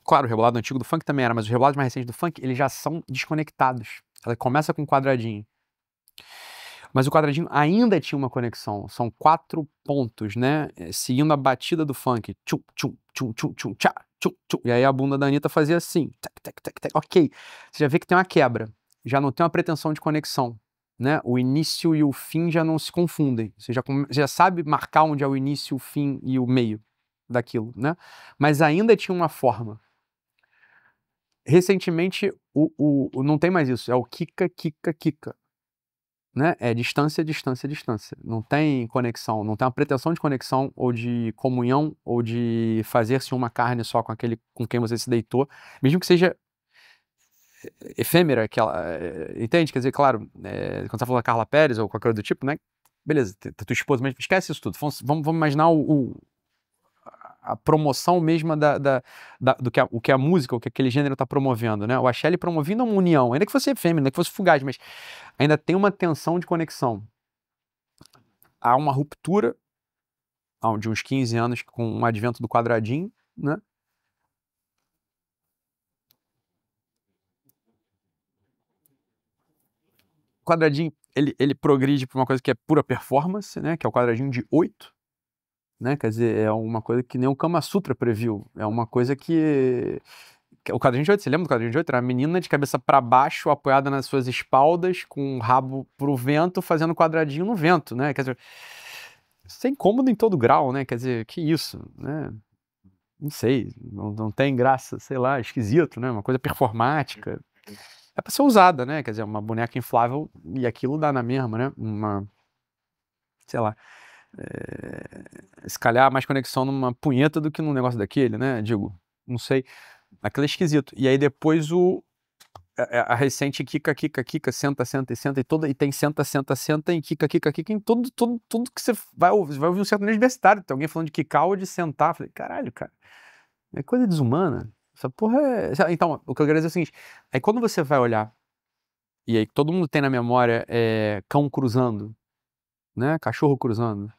claro, o rebolado antigo do funk também era, mas os rebolados mais recentes do funk, eles já são desconectados. Ela começa com um quadradinho. Mas o quadradinho ainda tinha uma conexão. São 4 pontos, né? Seguindo a batida do funk. Tchum, tchum, tchum, tchum, tchum, tchá, tchum, tchum. E aí a bunda da Anitta fazia assim. Tac, tac, tac, tac. Ok. Você já vê que tem uma quebra. Já não tem uma pretensão de conexão. Né? O início e o fim já não se confundem. Você já sabe marcar onde é o início, o fim e o meio daquilo, né? Mas ainda tinha uma forma. Recentemente, não tem mais isso. É o kika, kika, kika. Né? É distância, distância, distância. Não tem conexão, não tem uma pretensão de conexão ou de comunhão ou de fazer-se uma carne só com aquele com quem você se deitou, mesmo que seja efêmera, entende? Quer dizer, claro, quando você falou da Carla Pérez ou qualquer outro do tipo, né? Beleza, tua esposa, mas esquece isso tudo. Vamos imaginar a promoção mesma do que o que a música, o que aquele gênero está promovendo, né? O axé ele promovendo uma união, ainda que fosse efêmero, ainda que fosse fugaz, mas ainda tem uma tensão de conexão. Há uma ruptura de uns 15 anos com o advento do quadradinho, né? O quadradinho, ele progride para uma coisa que é pura performance, né? Que é o quadradinho de 8, né? Quer dizer, é uma coisa que nem o Kama Sutra previu. É uma coisa que o quadradinho de 8, você lembra do quadradinho de 8? Era a menina de cabeça para baixo, apoiada nas suas espaldas, com o rabo pro vento, fazendo quadradinho no vento, né? Quer dizer, isso é incômodo em todo grau, né? Quer dizer, que isso, né? Não sei, não tem graça, sei lá, esquisito, né? Uma coisa performática. É pra ser usada, né? Quer dizer, uma boneca inflável e aquilo dá na mesma, né? Sei lá, se calhar mais conexão numa punheta do que num negócio daquele, né? Digo, não sei. Aquilo é esquisito. E aí depois a recente quica, senta, senta e senta, e tem senta, senta, senta, e quica, em tudo que você vai ouvir um sertanejo universitário. Tem alguém falando de quicar ou de sentar. Falei, caralho, cara, é coisa desumana. Essa porra é... Então, o que eu quero dizer é o seguinte, aí quando você vai olhar, e aí todo mundo tem na memória cão cruzando, né, cachorro cruzando.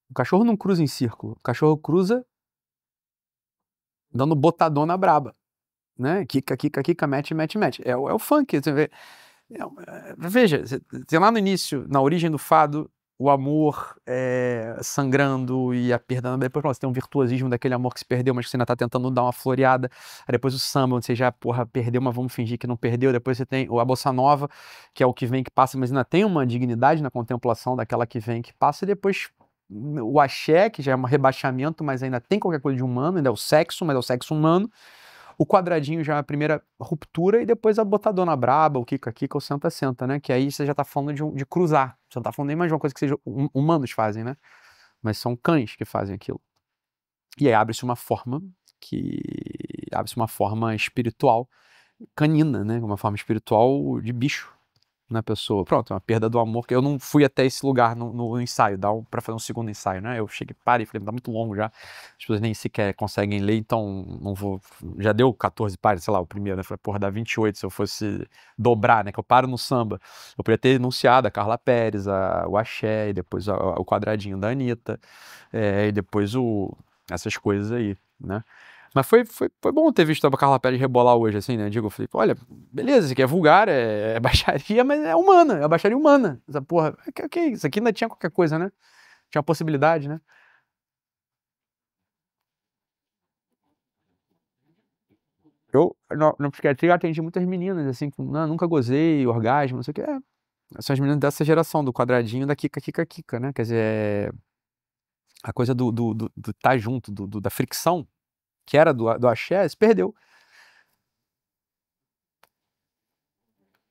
O cachorro não cruza em círculo, o cachorro cruza dando botadona braba, né, quica, mete. É o funk, você vê. Veja, tem lá no início, na origem do fado, o amor sangrando e a perda. Depois você tem um virtuosismo daquele amor que se perdeu, mas que você ainda tá tentando dar uma floreada. Aí depois o samba, onde você já, porra, perdeu, mas vamos fingir que não perdeu. Depois você tem a bossa nova, que é o que vem, que passa, mas ainda tem uma dignidade na contemplação daquela que vem, que passa. E depois o axé, que já é um rebaixamento, mas ainda tem qualquer coisa de humano, ainda é o sexo, mas é o sexo humano. O quadradinho já é a primeira ruptura e depois a botadona braba, o kika, o senta, né? Que aí você já tá falando de cruzar. Você não tá falando nem mais de uma coisa que seja humanos fazem, né? Mas são cães que fazem aquilo. E aí abre-se uma forma espiritual canina, né? Uma forma espiritual de bicho na pessoa. Pronto, é uma perda do amor, que eu não fui até esse lugar no ensaio, pra fazer um segundo ensaio, né? Eu cheguei, parei e falei, tá muito longo já, as pessoas nem sequer conseguem ler, então não vou, já deu 14 páginas, sei lá, o primeiro, né? Falei, porra, dá 28 se eu fosse dobrar, né? Que eu paro no samba. Eu poderia ter enunciado a Carla Pérez, o Axé, e depois o quadradinho da Anitta, e depois essas coisas aí, né? Mas foi bom ter visto a Carla Pérez rebolar hoje, assim, né? Digo, eu falei, olha, beleza, isso aqui é vulgar, é baixaria, mas é humana, é a baixaria humana. Essa porra, ok, isso aqui ainda tinha qualquer coisa, né? Tinha uma possibilidade, né? Eu, na psiquiatria, atendi muitas meninas, assim, com, não, nunca gozei, orgasmo, não sei o que. São as meninas dessa geração, do quadradinho, da kika, né? Quer dizer, a coisa do tá junto, da fricção, que era do axé, se perdeu.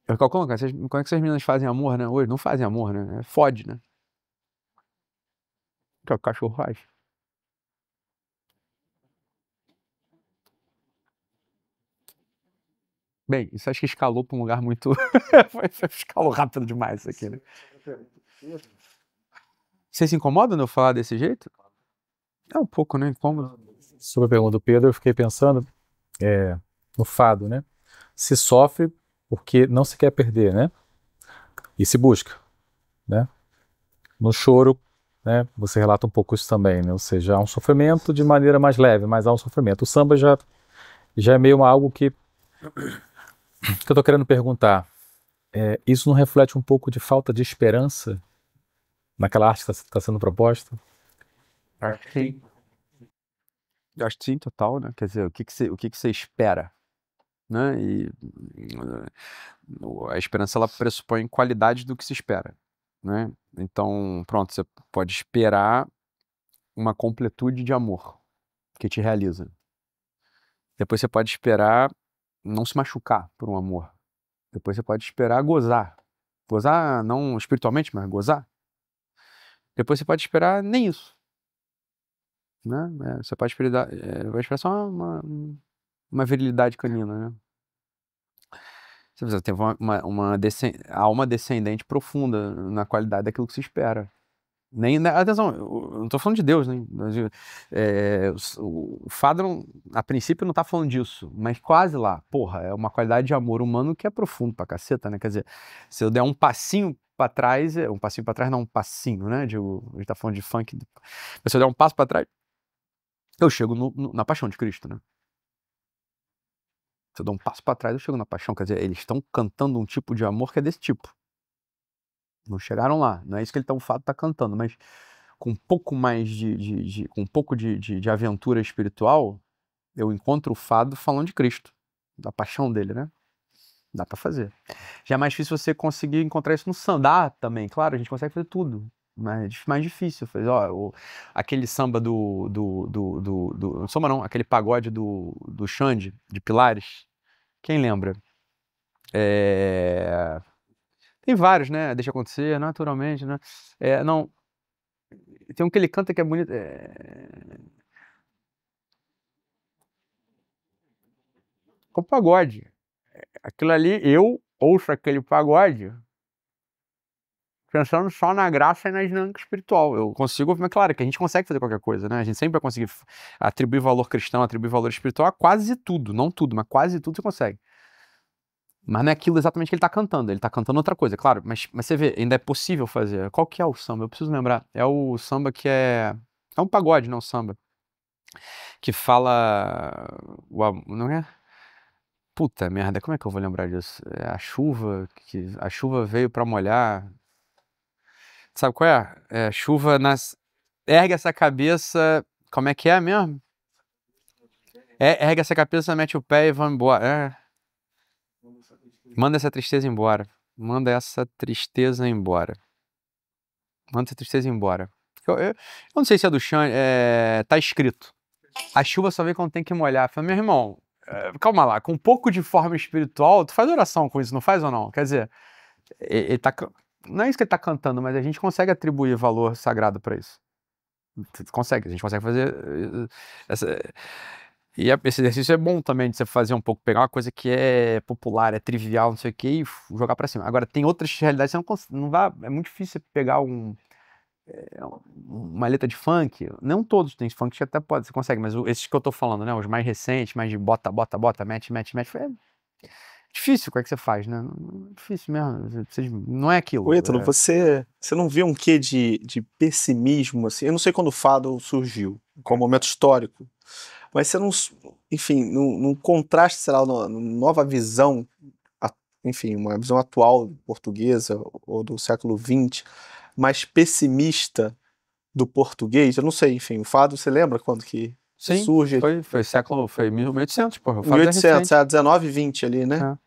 Eu calculo, cara, como é que essas meninas fazem amor, né? Hoje não fazem amor, né? Fode, né? Que é o que o cachorro faz. Bem, isso acho que escalou para um lugar muito. Escalou rápido demais isso aqui, né? Você se incomoda quando eu falar desse jeito? É um pouco, né? Incômodo. Sobre a pergunta do Pedro, eu fiquei pensando no fado, né? Se sofre porque não se quer perder, né? E se busca, né? No choro, né? Você relata um pouco isso também, né? Ou seja, há um sofrimento de maneira mais leve, mas há um sofrimento. O samba já é meio algo que eu estou querendo perguntar. Isso não reflete um pouco de falta de esperança naquela arte que está sendo proposta? Acho que sim. Eu acho que sim, total, né? Quer dizer, o que que você espera, né? E a esperança, ela pressupõe qualidade do que se espera, né? Então, pronto, você pode esperar uma completude de amor que te realiza. Depois você pode esperar não se machucar por um amor. Depois você pode esperar gozar. Gozar não espiritualmente, mas gozar. Depois você pode esperar nem isso, né? Você pode esperar, vai esperar só uma virilidade canina, né? Você tem há uma descendente profunda na qualidade daquilo que se espera. Atenção, eu não estou falando de Deus, né? O Fado, a princípio, não está falando disso, mas quase lá. Porra, é uma qualidade de amor humano que é profundo pra caceta, né? Quer dizer, se eu der um passinho pra trás, um passinho pra trás, não, um passinho, né? A gente tá falando de funk. Mas se eu der um passo pra trás, eu chego na paixão de Cristo, né? Se eu der um passo pra trás, eu chego na paixão. Quer dizer, eles estão cantando um tipo de amor que é desse tipo. Não chegaram lá, não é isso que o Fado tá cantando, mas com um pouco mais com um pouco de aventura espiritual, eu encontro o Fado falando de Cristo, da paixão dele, né? Dá pra fazer. Já é mais difícil você conseguir encontrar isso no samba. Dá também, claro, a gente consegue fazer tudo, mas é mais difícil. Fazer, aquele samba não samba não, aquele pagode do Xande, de Pilares, quem lembra? Tem vários, né? Deixa acontecer, naturalmente, né? Não, tem um que ele canta que é bonito. com pagode. Aquilo ali, eu ouço aquele pagode pensando só na graça e na dinâmica espiritual. Eu consigo, mas claro que a gente consegue fazer qualquer coisa, né? A gente sempre vai conseguir atribuir valor cristão, atribuir valor espiritual a quase tudo, não tudo, mas quase tudo você consegue. Mas não é aquilo exatamente que ele tá cantando outra coisa, claro, mas você vê, ainda é possível fazer. Qual que é o samba? Eu preciso lembrar. É o samba que é um pagode, não samba, que fala, não é? Puta merda, como é que eu vou lembrar disso? É a chuva veio pra molhar. Sabe qual é? É chuva nas. Ergue essa cabeça. Como é que é mesmo? Ergue essa cabeça, mete o pé e vamos embora. Manda essa tristeza embora. Manda essa tristeza embora. Manda essa tristeza embora. Eu não sei se é do Xande. Tá escrito. A chuva só vem quando tem que molhar. Falei, meu irmão, calma lá. Com um pouco de forma espiritual, tu faz oração com isso, não faz ou não? Quer dizer, ele tá. Não é isso que ele tá cantando, mas a gente consegue atribuir valor sagrado pra isso. Consegue, a gente consegue fazer esse exercício é bom também de você fazer um pouco, pegar uma coisa que é popular, é trivial, não sei o que, e jogar pra cima. Agora, tem outras realidades que você não vai, é muito difícil você pegar uma letra de funk, não todos tem funk que até pode, você consegue, mas esses que eu tô falando, né, os mais recentes, mais de bota, mete, é difícil, como é que você faz, né? Difícil mesmo, não é aquilo. Ô, Ítalo, você não viu um quê de pessimismo, assim? Eu não sei quando o fado surgiu, qual momento histórico, mas você não, enfim, num contraste, sei lá, numa nova visão, enfim, uma visão atual portuguesa ou do século XX, mais pessimista do português, eu não sei, enfim, o fado, você lembra quando que surge? Foi 1800, porra. 1800, 19 e 20 ali, né?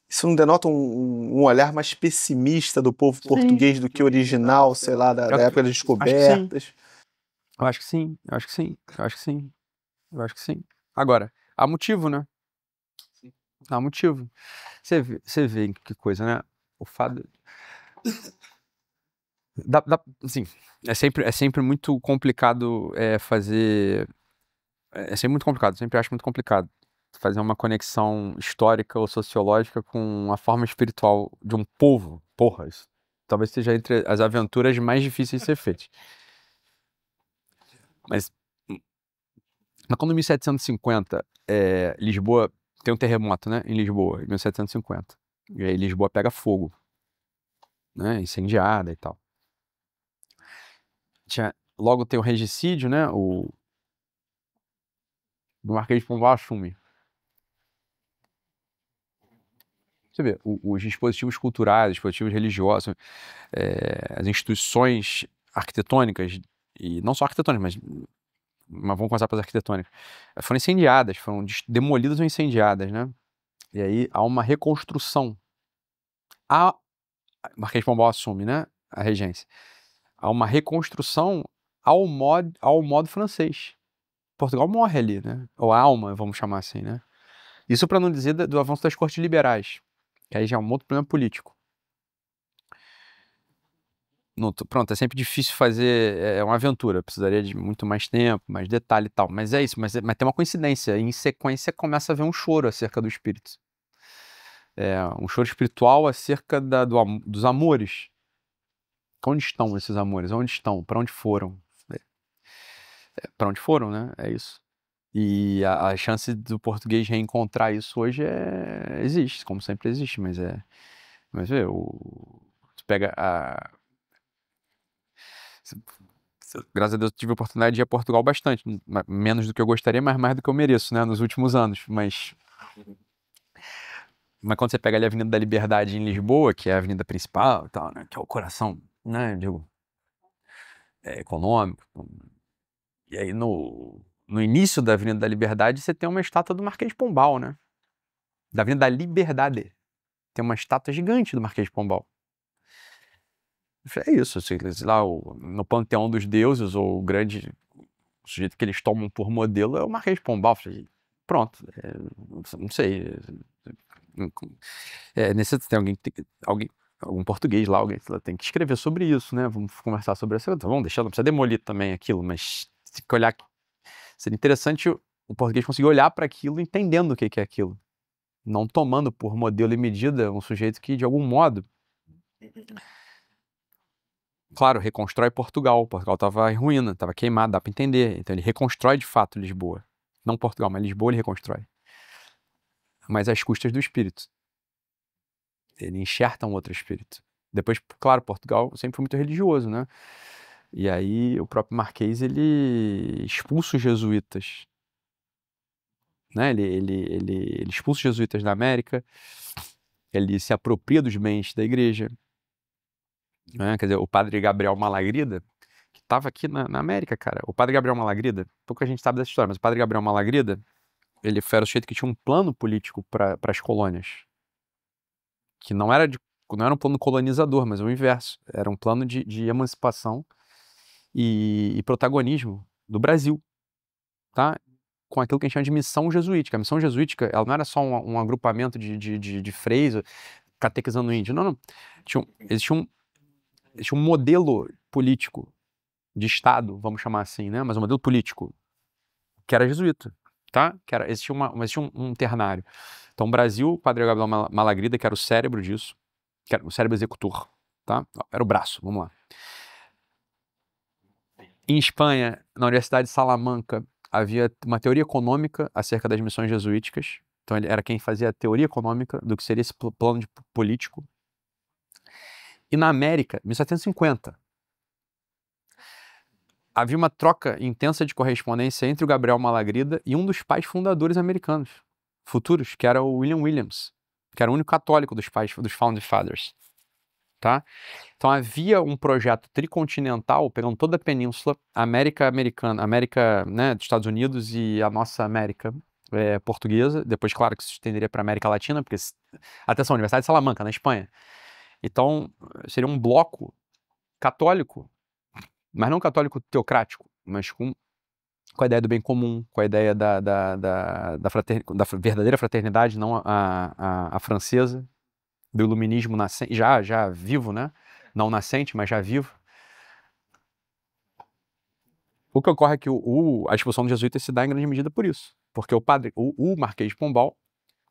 Isso não denota um olhar mais pessimista do povo português do que original, sei lá, da época das descobertas? Eu acho que sim. Agora, há motivo, né? Há motivo. Você vê que coisa, né? O fado... Assim, é sempre muito complicado fazer... É sempre muito complicado, sempre acho muito complicado fazer uma conexão histórica ou sociológica com a forma espiritual de um povo. Porra, isso talvez seja entre as aventuras mais difíceis de ser feitas. Mas quando em 1750, Lisboa tem um terremoto, né? Em Lisboa, em 1750. E aí Lisboa pega fogo, né? Incendiada e tal. Logo tem o regicídio, né? O Marquês de Pombal assume. Você vê, os dispositivos culturais, dispositivos religiosos, as instituições arquitetônicas, e não só arquitetônicas, mas vamos começar pelas arquitetônicas, foram incendiadas, foram demolidas ou incendiadas, né? E aí há uma reconstrução. Marquês de Pombal assume, né? A regência. Há uma reconstrução ao modo francês. Portugal morre ali, né? Ou a alma, vamos chamar assim, né? Isso para não dizer do avanço das cortes liberais, que aí já é um outro problema político. Pronto, é sempre difícil fazer, é uma aventura, precisaria de muito mais tempo, mais detalhe e tal, mas é isso, mas tem uma coincidência, em sequência começa a haver um choro acerca do espírito. Um choro espiritual acerca dos amores. Onde estão esses amores? Onde estão? Para onde foram? Para onde foram, né? É isso. E a chance do português reencontrar isso hoje existe, como sempre existe, mas vê, tu pega graças a Deus eu tive a oportunidade de ir a Portugal bastante, menos do que eu gostaria, mas mais do que eu mereço, né, nos últimos anos, mas quando você pega ali a Avenida da Liberdade em Lisboa, que é a avenida principal e tal, né, que é o coração, né, digo, econômico, e aí no início da Avenida da Liberdade você tem uma estátua do Marquês de Pombal, né, da Avenida da Liberdade, tem uma estátua gigante do Marquês de Pombal. É isso, sei lá, no panteão dos deuses, ou o sujeito que eles tomam por modelo é o Marquês de Pombal. Pronto, não sei. Tem algum português lá, alguém tem que escrever sobre isso, né? Vamos conversar sobre isso. Vamos deixar, não precisa demolir também aquilo, mas tem que olhar. Seria interessante o português conseguir olhar para aquilo entendendo o que é aquilo. não tomando por modelo e medida um sujeito que, de algum modo, claro, reconstrói Portugal. Portugal estava em ruína, estava queimado, dá para entender. Então ele reconstrói de fato Lisboa. Não Portugal, mas Lisboa ele reconstrói. Mas às custas do espírito. Ele enxerta um outro espírito. Depois, claro, Portugal sempre foi muito religioso, né? E aí o próprio Marquês, ele expulsa os jesuítas, né? Ele expulsa os jesuítas da América, ele se apropria dos bens da igreja, né? Quer dizer, o padre Gabriel Malagrida, que estava aqui na América, cara. O padre Gabriel Malagrida, pouca gente sabe dessa história, mas o padre Gabriel Malagrida, ele era o sujeito que tinha um plano político para as colônias, que não era um plano colonizador, mas o inverso. Era um plano de emancipação e protagonismo do Brasil, tá? Com aquilo que a gente chama de missão jesuítica. A missão jesuítica, ela não era só um agrupamento de freis catequizando o índio. Não, não. Existia um modelo político de Estado, vamos chamar assim, né? Mas um modelo político que era jesuíta, tá? Existia um ternário. Então, o Brasil, o padre Gabriel Malagrida, que era o cérebro disso, que era o cérebro executor, tá? Era o braço, vamos lá. Em Espanha, na Universidade de Salamanca, havia uma teoria econômica acerca das missões jesuíticas. Então, ele era quem fazia a teoria econômica do que seria esse plano político. E na América, 1750, havia uma troca intensa de correspondência entre o Gabriel Malagrida e um dos pais fundadores americanos futuros, que era o William Williams, que era o único católico dos Founding Fathers. Tá? Então havia um projeto tricontinental, pegando toda a península, América, né, dos Estados Unidos e a nossa América portuguesa, depois claro que se estenderia para a América Latina, porque, atenção, Universidade de Salamanca, na Espanha. Então seria um bloco católico, mas não católico teocrático, mas com a ideia do bem comum, com a ideia da verdadeira fraternidade, não a francesa, do iluminismo nascente, já vivo, né? Não nascente, mas já vivo. O que ocorre é que a expulsão dos jesuítas se dá em grande medida por isso. Porque o Marquês de Pombal,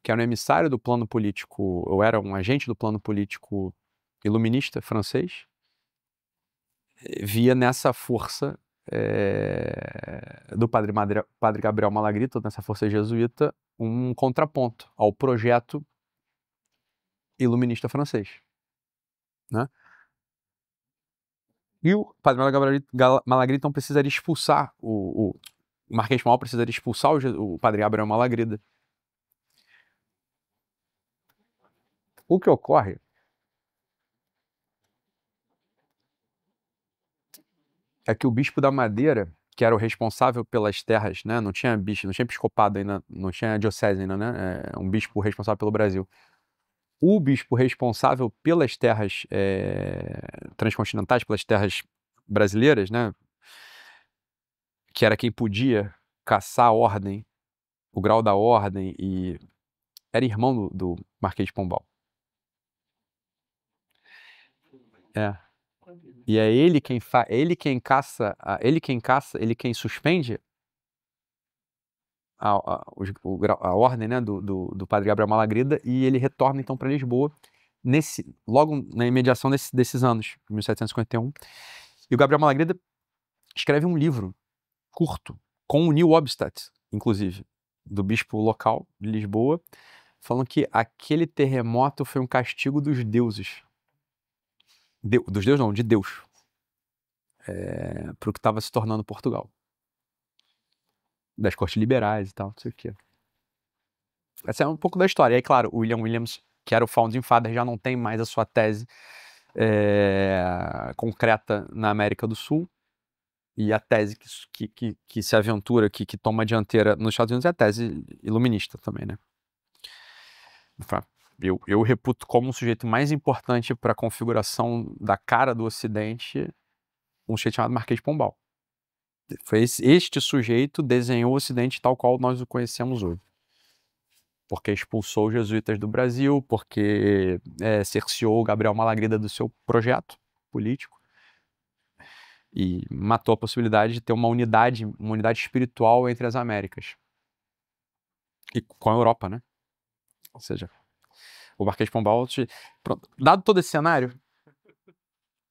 que era um emissário do plano político, ou era um agente do plano político iluminista francês, via nessa força do padre Gabriel Malagrida, nessa força jesuíta, um contraponto ao projeto iluminista francês, né? E o padre Malagrida então precisaria expulsar o Marquês de Pombal precisaria expulsar o padre Gabriel Malagrida. O que ocorre é que o bispo da Madeira, que era o responsável pelas terras, né? Não tinha episcopado ainda, não tinha diocese ainda, né? Um bispo responsável pelo Brasil. O bispo responsável pelas terras transcontinentais, pelas terras brasileiras, né? Que era quem podia caçar a ordem, o grau da ordem, e era irmão do Marquês de Pombal. E é ele quem suspende a ordem, né, do padre Gabriel Malagrida, e ele retorna então para Lisboa logo na imediação desses anos, 1751. E o Gabriel Malagrida escreve um livro curto com o Neil Obstat, inclusive, do bispo local de Lisboa, falando que aquele terremoto foi um castigo dos deuses. Dos deuses não, de Deus. Para o que estava se tornando Portugal. Das cortes liberais e tal, não sei o quê. Essa é um pouco da história. E aí, claro, o William Williams, que era o Founding Father, já não tem mais a sua tese concreta na América do Sul. E a tese que se aventura, que toma a dianteira nos Estados Unidos é a tese iluminista também, né? Eu reputo como um sujeito mais importante para a configuração da cara do Ocidente um sujeito chamado Marquês de Pombal. Este sujeito desenhou o Ocidente tal qual nós o conhecemos hoje. Porque expulsou os jesuítas do Brasil, porque cerceou o Gabriel Malagrida do seu projeto político e matou a possibilidade de ter uma unidade espiritual entre as Américas. E com a Europa, né? Ou seja, o Marquês de Pombal, pronto, dado todo esse cenário,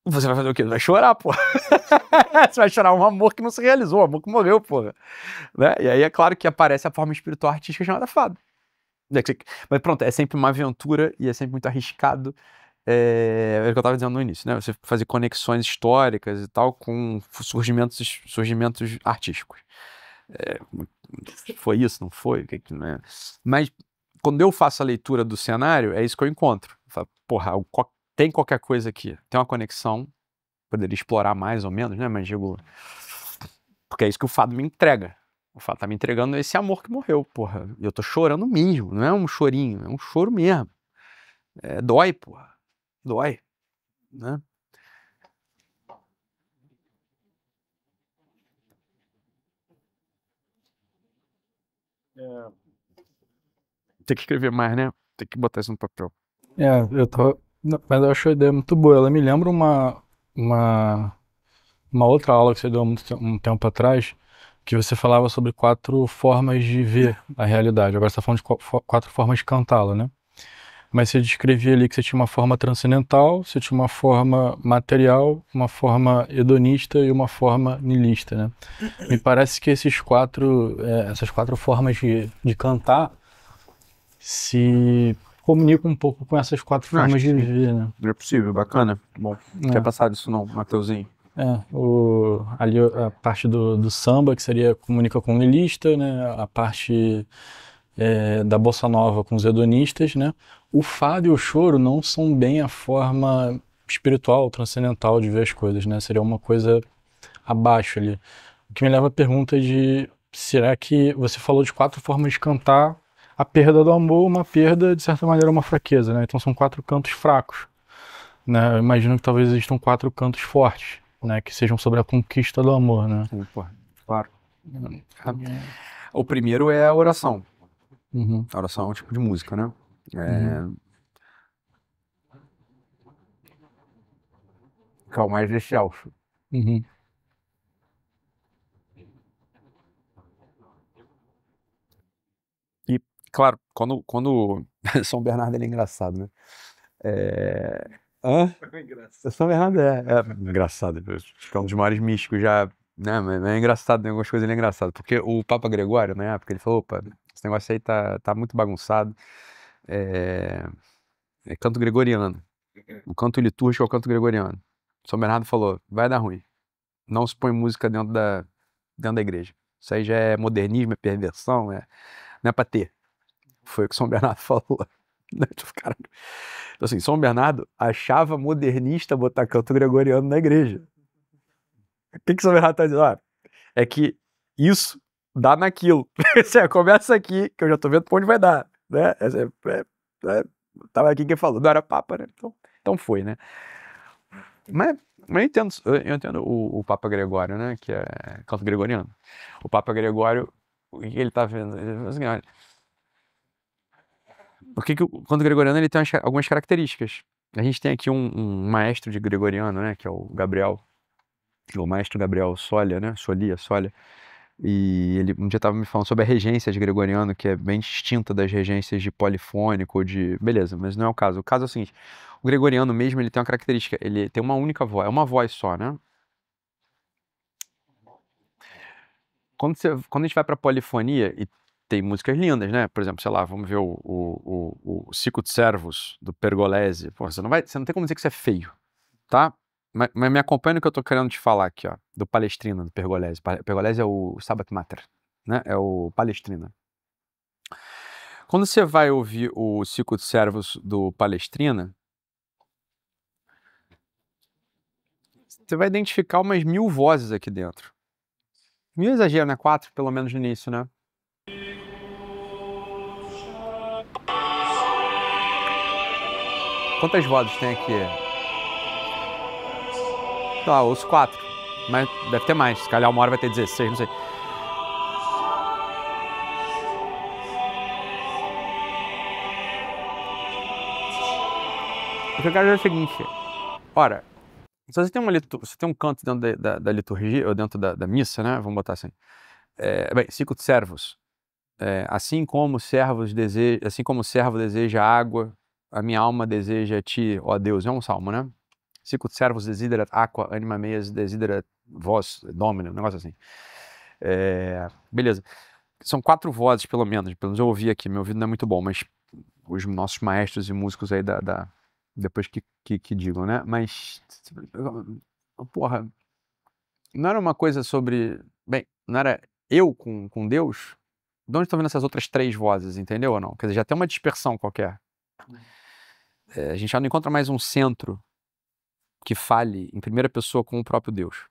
você vai fazer o quê? Vai chorar, porra. Você vai chorar um amor que não se realizou, um amor que morreu, porra. Né? E aí é claro que aparece a forma espiritual artística chamada fado. Mas pronto, é sempre uma aventura e é sempre muito arriscado. É o que eu estava dizendo no início, né? Você fazer conexões históricas e tal com surgimentos artísticos. Foi isso, não foi? Não é? Mas quando eu faço a leitura do cenário, é isso que eu encontro. Eu falo, porra, tem qualquer coisa aqui, tem uma conexão, poderia explorar mais ou menos, né? Mas digo, porque é isso que o fado me entrega. O fado tá me entregando esse amor que morreu, porra. E eu tô chorando mesmo, não é um chorinho, é um choro mesmo. Dói, porra. Dói, né? Tem que escrever mais, né? Tem que botar isso no papel. Mas eu acho a ideia muito boa. Ela me lembra uma outra aula que você deu um tempo atrás, que você falava sobre 4 formas de ver a realidade. Agora você está falando de 4 formas de cantá-la, né? Mas você descrevia ali que você tinha uma forma transcendental, você tinha uma forma material, uma forma hedonista e uma forma niilista, né? Me parece que essas 4 formas de cantar se comunicam um pouco com essas 4 formas de viver, né? Não é possível, bacana. Bom, não quer passar disso não, Mateuzinho. Ali a parte do samba, que seria comunica com o niilista, né? A parte da bossa nova com os hedonistas, né? O fado e o choro não são bem a forma espiritual, transcendental de ver as coisas, né? Seria uma coisa abaixo ali. O que me leva à pergunta de, será que você falou de 4 formas de cantar a perda do amor, uma perda, de certa maneira, uma fraqueza, né? Então são 4 cantos fracos, né? Eu imagino que talvez existam 4 cantos fortes, né? Que sejam sobre a conquista do amor, né? Sim, porra, claro. O primeiro é a oração. Uhum. A oração é um tipo de música, né? Que é o mais excelso. Uhum. E, claro, quando São Bernardo ele é engraçado, né? São Bernardo é engraçado. Acho que é um dos maiores místicos já, né? Mas é engraçado, tem algumas coisas ele é engraçado. Porque o Papa Gregório, na época, ele falou, opa, esse negócio aí tá muito bagunçado. É canto gregoriano. O canto litúrgico é o canto gregoriano. São Bernardo falou, vai dar ruim. Não se põe música dentro da igreja. Isso aí já é modernismo, é perversão, não é pra ter. Foi o que São Bernardo falou. Então, assim, São Bernardo achava modernista botar canto gregoriano na igreja. O que São Bernardo tá dizendo? É que isso dá naquilo. Começa aqui, que eu já tô vendo pra onde vai dar. Né? Tava aqui quem falou, não era papa, né? Então foi, né? Mas eu entendo o Papa Gregório, né? Que é canto gregoriano. O Papa Gregório, o que ele tá vendo? Ele fala assim, olha, porque o canto gregoriano ele tem algumas características. A gente tem aqui um maestro de gregoriano, né? Que é o Gabriel, o maestro Gabriel Solia, né? Solia. E ele um dia estava me falando sobre a regência de gregoriano, que é bem distinta das regências de polifônico ou de... Beleza, mas não é o caso. O caso é o seguinte, o gregoriano mesmo, ele tem uma característica, ele tem uma única voz, é uma voz só, né? Quando a gente vai pra polifonia, e tem músicas lindas, né? Por exemplo, sei lá, vamos ver o Sicut Servus, do Pergolesi. Pô, você não tem como dizer que isso é feio, tá? Mas me acompanha no que eu tô querendo te falar aqui, ó, do Palestrina, do Pergolesi. Pergolesi é o Stabat Mater, né? É o Palestrina. Quando você vai ouvir o Sicut Servus do Palestrina, você vai identificar umas 1000 vozes aqui dentro. 1000 exagero, né? 4, pelo menos no início, né? Quantas vozes tem aqui? Os 4. Mas deve ter mais. Se calhar uma hora vai ter 16, não sei. O que eu quero dizer é o seguinte. Ora, se você tem um canto dentro da liturgia, ou dentro da missa, né? Vamos botar assim. Bem, Sicut Servus. assim como o servo deseja água, a minha alma deseja ti, ó Deus. É um salmo, né? Sicut servus desiderat aqua, anima meas desiderat vos, Domine, um negócio assim. Beleza. São 4 vozes, pelo menos eu ouvi aqui, meu ouvido não é muito bom, mas os nossos maestros e músicos aí depois que digam, né? Mas, porra, não era uma coisa sobre, bem, não era eu com Deus? De onde estão vindo essas outras 3 vozes, entendeu ou não? Quer dizer, já tem uma dispersão qualquer. A gente já não encontra mais um centro que fale em primeira pessoa com o próprio Deus.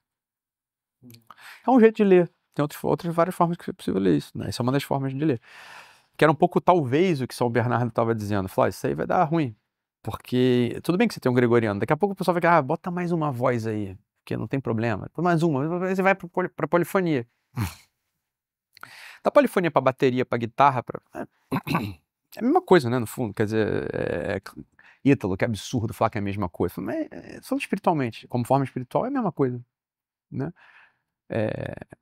É um jeito de ler. Tem outras várias formas que é possível ler isso, né? Essa é uma das formas de ler. Que era um pouco, talvez, o que São Bernardo estava dizendo. Falou, isso aí vai dar ruim. Porque, tudo bem que você tem um gregoriano. Daqui a pouco o pessoal vai falar, bota mais uma voz aí, porque não tem problema. Mais uma. Você vai para polifonia. Da polifonia para bateria, para guitarra, é a mesma coisa, né, no fundo. Quer dizer, Ítalo, que absurdo falar que é a mesma coisa. Mas, falando espiritualmente, como forma espiritual, é a mesma coisa, né?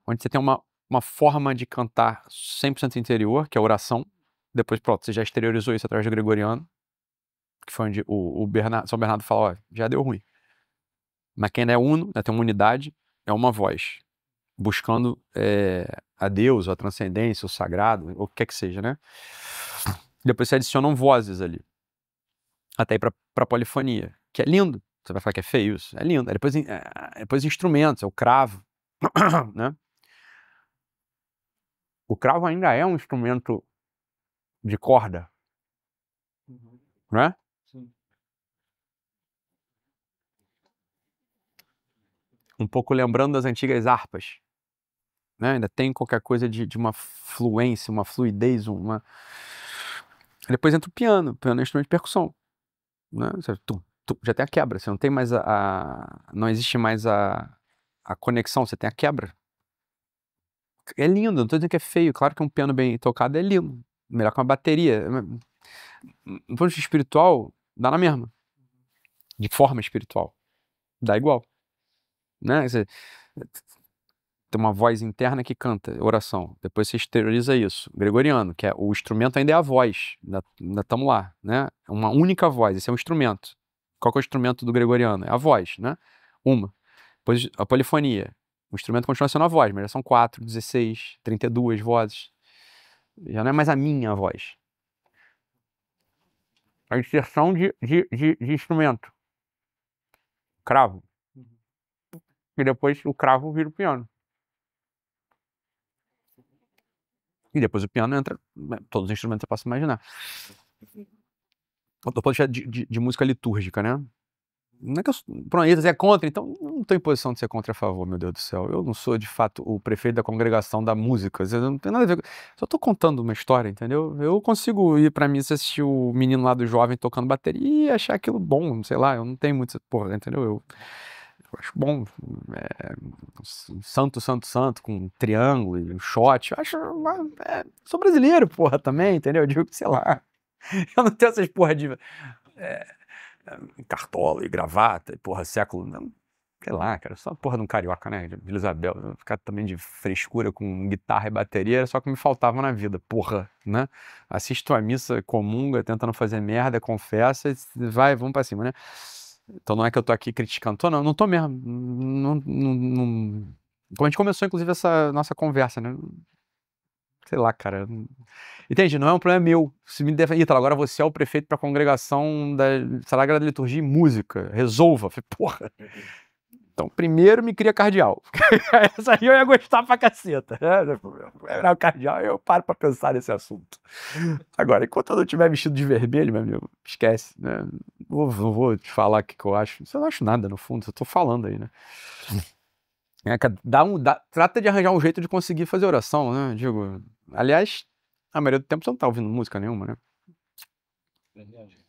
Onde você tem uma forma de cantar 100% interior, que é a oração. Depois, pronto, você já exteriorizou isso através do gregoriano, que foi onde São Bernardo fala, ó, já deu ruim. Mas quem é uno, né, tem uma unidade, é uma voz, buscando a Deus, a transcendência, o sagrado, ou o que quer que seja, né? Depois você adicionam vozes ali, até ir pra polifonia, que é lindo. Você vai falar que é feio isso? É lindo. Depois instrumentos, é o cravo, né? O cravo ainda é um instrumento de corda, não é? Sim. Um pouco lembrando das antigas harpas, né? Ainda tem qualquer coisa de uma fluência, uma fluidez, Depois entra o piano é um instrumento de percussão, né? Já tem a quebra, você não tem mais não existe mais a conexão, você tem a quebra. É lindo, não estou dizendo que é feio, claro que um piano bem tocado é lindo, melhor que uma bateria. No ponto de vista espiritual, dá na mesma. De forma espiritual, dá igual, né? Você tem uma voz interna que canta, oração. Depois você exterioriza isso. Gregoriano, que é o instrumento ainda é a voz. Ainda estamos lá, né? É uma única voz, esse é um instrumento. Qual que é o instrumento do gregoriano? É a voz, né? Uma. Depois a polifonia. O instrumento continua sendo a voz, mas já são 4, 16, 32 vozes. Já não é mais a minha voz. A inserção de instrumento. Cravo. E depois o cravo vira o piano. E depois o piano entra, todos os instrumentos você possa imaginar. Do ponto de vista de música litúrgica, né? Não é que você é contra, então não estou em posição de ser contra a favor, meu Deus do céu. Eu não sou, de fato, o prefeito da congregação da música. Eu não tem nada a ver. Só estou contando uma história, entendeu? Eu consigo ir pra missa assistir o menino lá do jovem tocando bateria e achar aquilo bom, sei lá, eu não tenho muito, porra, entendeu? Eu acho bom. Santo, com um triângulo e um shot. Eu acho. Sou brasileiro, porra, também, entendeu? Eu digo, sei lá. Eu não tenho essas porra de. Cartola e gravata, e porra, século. Não, sei lá, cara, só porra de um carioca, né? De Vila Isabel. Ficar também de frescura com guitarra e bateria era só que me faltava na vida, porra, né? Assisto a missa, comunga, tentando fazer merda, confessa e vai, vamos pra cima, né? Então não é que eu tô aqui criticando, não tô mesmo. Como a gente começou, inclusive, essa nossa conversa, né? Sei lá, cara. Entende? Não é um problema meu. Se me der, Ítalo, agora você é o prefeito para a congregação da Sagrada Liturgia e Música. Resolva. Falei, porra. Então, primeiro me cria cardeal. Essa aí eu ia gostar pra caceta. Era o cardeal, eu paro pra pensar nesse assunto. Agora, enquanto eu não estiver vestido de vermelho, meu amigo, esquece, né? Não vou te falar o que eu acho. Eu não acho nada, no fundo, eu tô falando aí, né? Trata de arranjar um jeito de conseguir fazer oração, né? Digo, aliás, a maioria do tempo você não tá ouvindo música nenhuma, né? Verdade.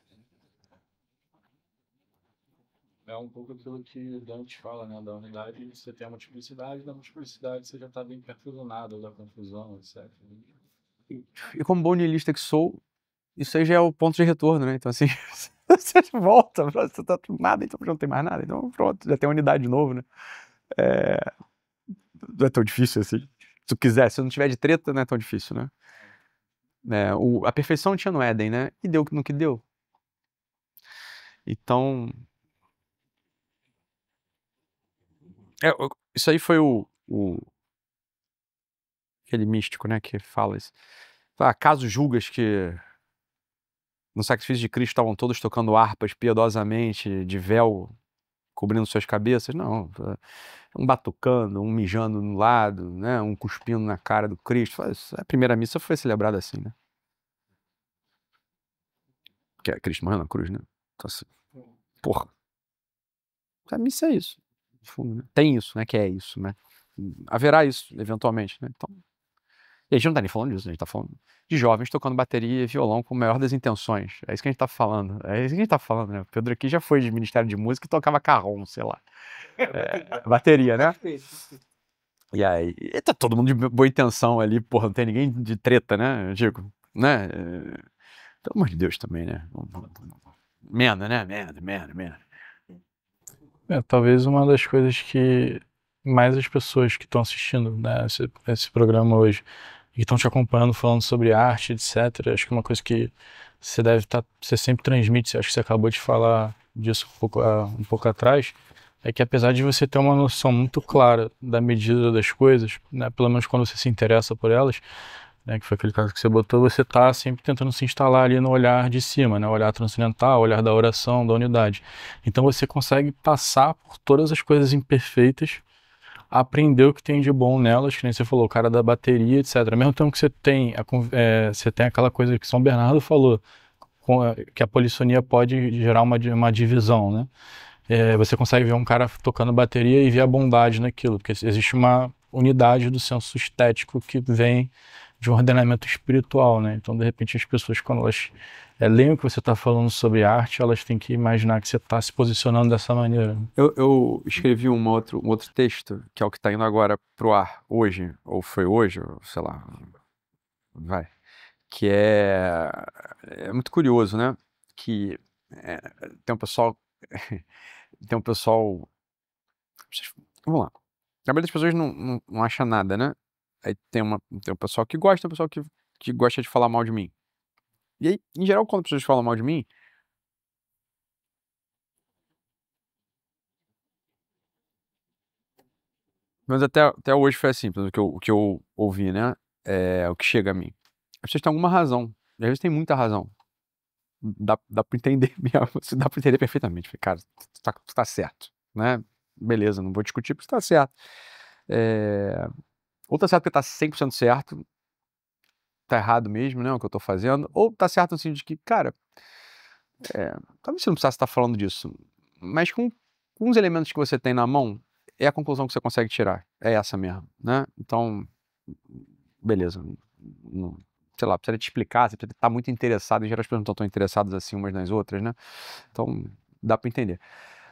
É um pouco aquilo que Dante fala, né? Da unidade você tem a multiplicidade, da multiplicidade você já está bem perto do nada, ou da confusão, etc. E como bom niilista que sou, isso aí já é o ponto de retorno, né? Então, assim, você volta, você tá tudo nada, então já não tem mais nada. Então, pronto, já tem unidade de novo, né? Não é tão difícil assim. Se tu quiser, se não tiver de treta, não é tão difícil, né? A perfeição tinha no Éden, né? E deu no que deu. Então, isso aí foi aquele místico, né, que fala isso. Acaso julgas que no sacrifício de Cristo estavam todos tocando harpas piedosamente, de véu cobrindo suas cabeças? Não, um batucando, um mijando no lado, né, um cuspindo na cara do Cristo. A primeira missa foi celebrada assim, né? Que é Cristo morrendo na cruz, né? Então, assim, porra. A missa é isso. No fundo, né? Tem isso, né? Que é isso, né? Haverá isso, eventualmente, né? Então, e a gente não tá nem falando disso, a gente tá falando de jovens tocando bateria e violão com a maior das intenções. É isso que a gente tá falando. É isso que a gente tá falando, né? O Pedro aqui já foi de Ministério de Música e tocava carrom, sei lá. Bateria, né? E aí, tá todo mundo de boa intenção ali, porra, não tem ninguém de treta, né? Eu digo, né? Pelo amor de Deus também, né? Merda, né? Merda. Talvez uma das coisas que mais as pessoas que estão assistindo, né, esse programa hoje e que estão te acompanhando falando sobre arte, etc. Acho que uma coisa que você sempre transmite, acho que você acabou de falar disso um pouco atrás, é que apesar de você ter uma noção muito clara da medida das coisas, né, pelo menos quando você se interessa por elas, né, que foi aquele caso que você botou, você está sempre tentando se instalar ali no olhar de cima, né, o olhar transcendental, o olhar da oração, da unidade. Então você consegue passar por todas as coisas imperfeitas, aprender o que tem de bom nelas, que nem você falou, o cara da bateria, etc. Ao mesmo tempo que você tem aquela coisa que São Bernardo falou, que a polissonia pode gerar uma divisão, né? Você consegue ver um cara tocando bateria e ver a bondade naquilo, porque existe uma unidade do senso estético que vem de um ordenamento espiritual, né? Então, de repente, as pessoas, quando elas leem o que você está falando sobre arte, elas têm que imaginar que você está se posicionando dessa maneira. Eu escrevi um outro texto, que é o que está indo agora pro ar hoje, ou foi hoje, ou sei lá, vai, que é muito curioso, né? Que tem um pessoal, vamos lá, a maioria das pessoas não acha nada, né? Aí tem um pessoal que gosta, um pessoal que gosta de falar mal de mim. E aí, em geral, quando as pessoas falam mal de mim, mas até hoje foi assim, o que eu ouvi, né? O que chega a mim. As pessoas têm alguma razão. E às vezes tem muita razão. Dá pra entender mesmo. Dá pra entender perfeitamente. Falei, cara, tu tá certo, né? Beleza, não vou discutir porque tu tá certo. Ou tá certo porque tá 100% certo, tá errado mesmo, né? O que eu tô fazendo. Ou tá certo no sentido de que, cara, talvez você não precisasse estar falando disso. Mas com os elementos que você tem na mão, é a conclusão que você consegue tirar. É essa mesmo, né? Então, beleza. Sei lá, precisa te explicar, você precisa estar muito interessado. Em geral, as pessoas não estão tão interessadas assim umas nas outras, né? Então, dá para entender.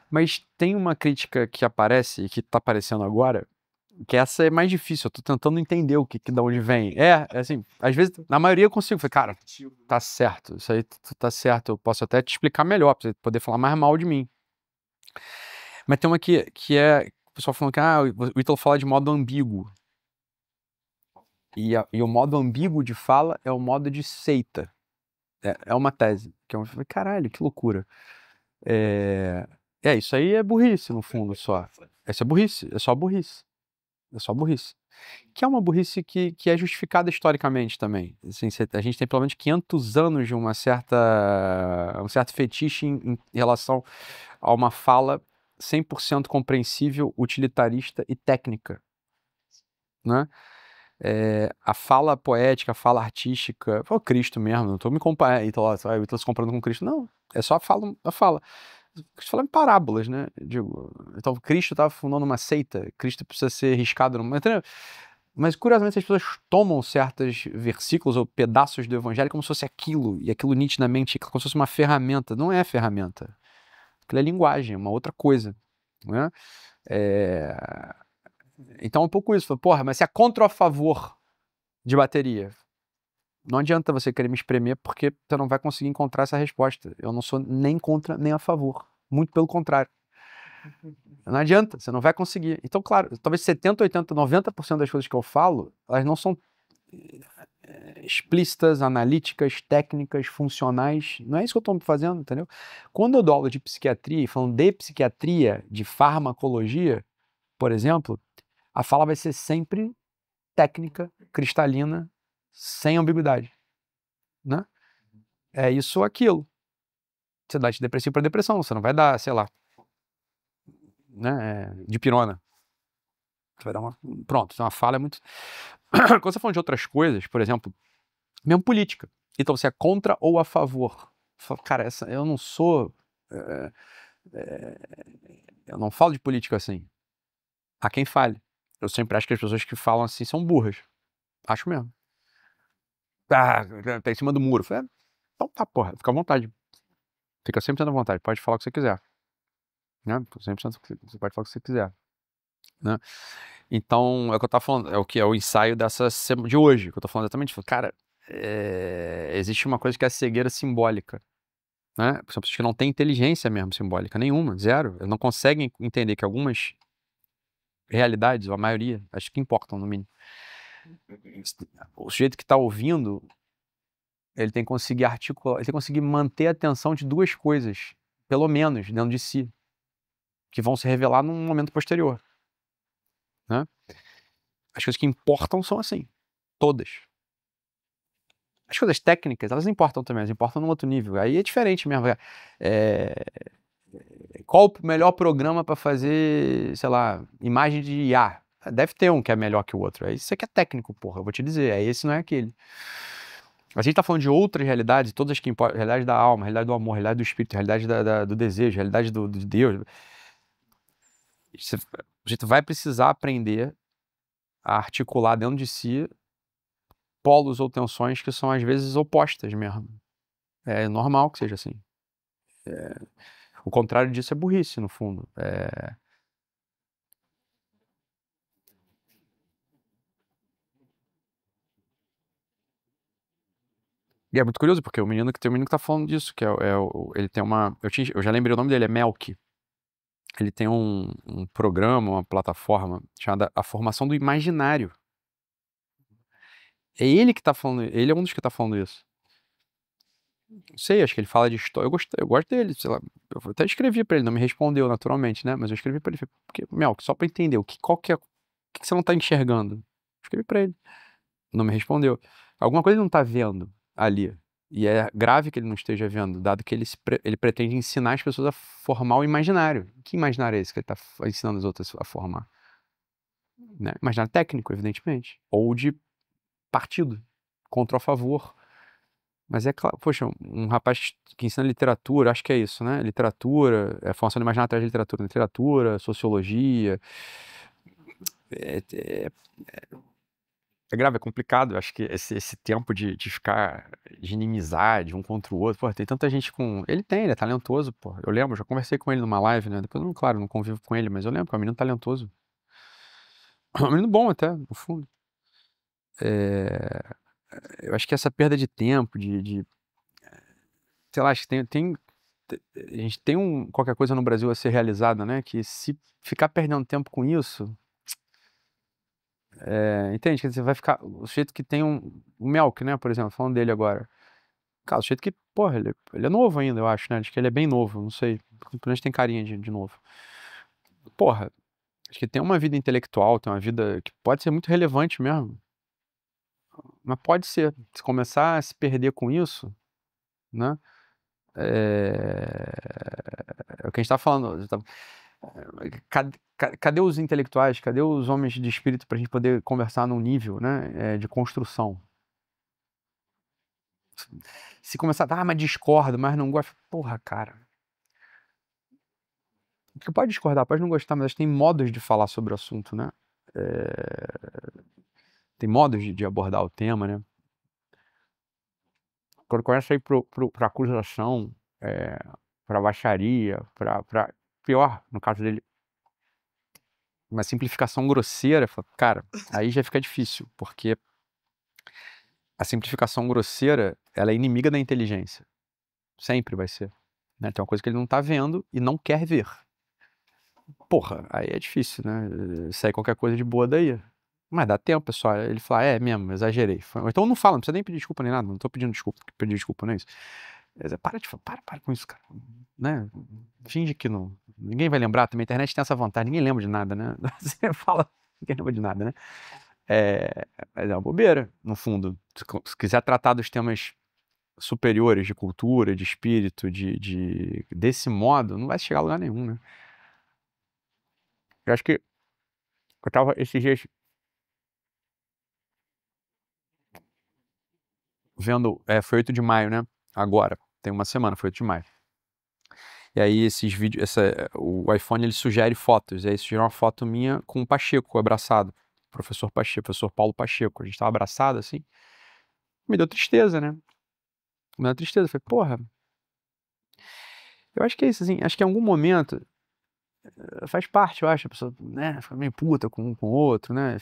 Mas tem uma crítica que aparece e que tá aparecendo agora, que essa é mais difícil. Eu tô tentando entender o que da onde vem. Assim, às vezes, na maioria eu consigo. Falei, cara, tá certo, isso aí tá certo. Eu posso até te explicar melhor, pra você poder falar mais mal de mim. Mas tem uma que é o pessoal falando que o Ítalo fala de modo ambíguo. E o modo ambíguo de fala é o modo de seita. É uma tese. Que eu falei, caralho, que loucura. Isso aí é burrice, no fundo, só. Essa é burrice, é só burrice. É só burrice. Que é uma burrice que é justificada historicamente também. Assim, a gente tem pelo menos 500 anos de um certo fetiche em relação a uma fala 100% compreensível, utilitarista e técnica, né? A fala poética, a fala artística, o Cristo mesmo, não estou me comparando, eu estou se comparando com Cristo, não, é só a fala. Cristo fala em parábolas, né? Digo, então Cristo estava fundando uma seita, Cristo precisa ser riscado numa... Mas curiosamente as pessoas tomam certos versículos ou pedaços do evangelho como se fosse aquilo, e aquilo nitidamente, como se fosse uma ferramenta. Não é ferramenta. Aquilo é linguagem, é uma outra coisa, né? Então é um pouco isso. Porra, mas se é contra ou a favor de bateria? Não adianta você querer me espremer porque você não vai conseguir encontrar essa resposta. Eu não sou nem contra nem a favor. Muito pelo contrário. Não adianta, você não vai conseguir. Então, claro, talvez 70, 80, 90% das coisas que eu falo, elas não são explícitas, analíticas, técnicas, funcionais. Não é isso que eu estou fazendo, entendeu? Quando eu dou aula de psiquiatria, e falando de psiquiatria, de farmacologia, por exemplo, a fala vai ser sempre técnica, cristalina, sem ambiguidade, né? É isso ou aquilo. Você dá antidepressivo para depressão, você não vai dar, sei lá, né, dipirona. Você vai dar uma... Pronto, uma fala é muito... Quando você tá falando de outras coisas, por exemplo, mesmo política. Então, você é contra ou a favor? Cara, eu não sou... eu não falo de política assim. Há quem fale. Eu sempre acho que as pessoas que falam assim são burras. Acho mesmo. Ah, tá em cima do muro. Falei, então tá, porra, fica à vontade. Fica 100% à vontade, pode falar o que você quiser. Né? 100% você pode falar o que você quiser. Né? Então, é o que eu tava falando, é o que é o ensaio de hoje, que eu tô falando exatamente. Cara, existe uma coisa que é a cegueira simbólica. Né? São pessoas que não têm inteligência mesmo simbólica, nenhuma, zero. Eles não conseguem entender que algumas realidades, ou a maioria, acho que importam no mínimo. O sujeito que está ouvindo, ele tem que conseguir articular, ele tem que conseguir manter a atenção de duas coisas, pelo menos, dentro de si, que vão se revelar num momento posterior. Né? As coisas que importam são assim, todas. As coisas técnicas, elas importam também, elas importam num outro nível. Aí é diferente mesmo. Qual o melhor programa para fazer, sei lá, imagem de IA? Deve ter um que é melhor que o outro. Aí isso aqui é técnico, porra, eu vou te dizer. Aí esse não é aquele. A gente tá falando de outras realidades, todas que importam. Realidade da alma, realidade do amor, realidade do espírito, realidade do desejo, realidade de Deus. A gente vai precisar aprender a articular dentro de si polos ou tensões que são às vezes opostas mesmo. É normal que seja assim. O contrário disso é burrice, no fundo. E é muito curioso, porque o menino que tá falando disso, que ele tem uma... Eu já lembrei o nome dele, é Melk. Ele tem um programa, uma plataforma chamada A Formação do Imaginário. É ele que tá falando, ele é um dos que tá falando isso. Não sei, acho que ele fala de história. Eu gosto dele, sei lá. Eu até escrevi pra ele, não me respondeu naturalmente, né? Mas eu escrevi pra ele, porque, Melk, só pra entender, o que você não tá enxergando? Escrevi pra ele. Não me respondeu. Alguma coisa ele não tá vendo ali. E é grave que ele não esteja vendo, dado que ele pretende ensinar as pessoas a formar o imaginário. Que imaginário é esse que ele está ensinando as outras a formar? Né? Imaginário técnico, evidentemente. Ou de partido, contra ou a favor. Mas é claro, poxa, um rapaz que ensina literatura, acho que é isso, né? Literatura, formação do imaginário atrás de literatura, sociologia. É grave, é complicado. Eu acho que esse tempo de inimizade um contra o outro, pô, tem tanta gente com. Ele é talentoso, pô. Eu lembro, já conversei com ele numa live, né? Depois, claro, não convivo com ele, mas eu lembro que é um menino talentoso. É um menino bom até, no fundo. Eu acho que essa perda de tempo, sei lá, acho que a gente tem qualquer coisa no Brasil a ser realizada, né? Que se ficar perdendo tempo com isso. Entende? Quer dizer, vai ficar. O sujeito que tem o Melk, né? Por exemplo, falando dele agora. Cara, o sujeito que, porra, ele é novo ainda, eu acho, né? Acho que ele é bem novo, não sei. Pelo menos tem carinha de novo. Porra, acho que tem uma vida intelectual, tem uma vida que pode ser muito relevante mesmo. Mas pode ser. Se começar a se perder com isso, né? É o que a gente tá falando. Cadê os intelectuais? Cadê os homens de espírito pra gente poder conversar num nível, né? De construção? Se começar, mas discordo, mas não gosto. Porra, cara. Porque pode discordar, pode não gostar, mas tem modos de falar sobre o assunto, né? Tem modos de abordar o tema, né? Quando começa a ir pra acusação, pra baixaria, pra pior, no caso dele, uma simplificação grosseira, cara, aí já fica difícil, porque a simplificação grosseira, ela é inimiga da inteligência. Sempre vai ser. Né? Tem uma coisa que ele não tá vendo e não quer ver. Porra, aí é difícil, né? Sai qualquer coisa de boa daí. Mas dá tempo, pessoal. Ele fala, é mesmo, exagerei. Ou então não fala, não precisa nem pedir desculpa nem nada, não tô pedindo desculpa, pedir desculpa, não é isso. Para com isso, cara. Né? Finge que não. Ninguém vai lembrar também. A internet tem essa vantagem, ninguém lembra de nada, né? Você fala, ninguém lembra de nada, né? Mas é uma bobeira, no fundo. Se quiser tratar dos temas superiores de cultura, de espírito, desse modo, não vai chegar a lugar nenhum, né? Eu acho que eu tava esses dias vendo, foi 8 de maio, né? Agora, tem uma semana, foi 8 de maio. E aí esses vídeos, o iPhone ele sugere fotos, e aí sugeriu uma foto minha com o Pacheco abraçado, professor Pacheco, professor Paulo Pacheco, a gente tava abraçado assim, me deu tristeza, né? Me deu tristeza, eu falei, porra, eu acho que é isso, assim, acho que em algum momento faz parte, eu acho, a pessoa, né, fica meio puta com um com o outro, né,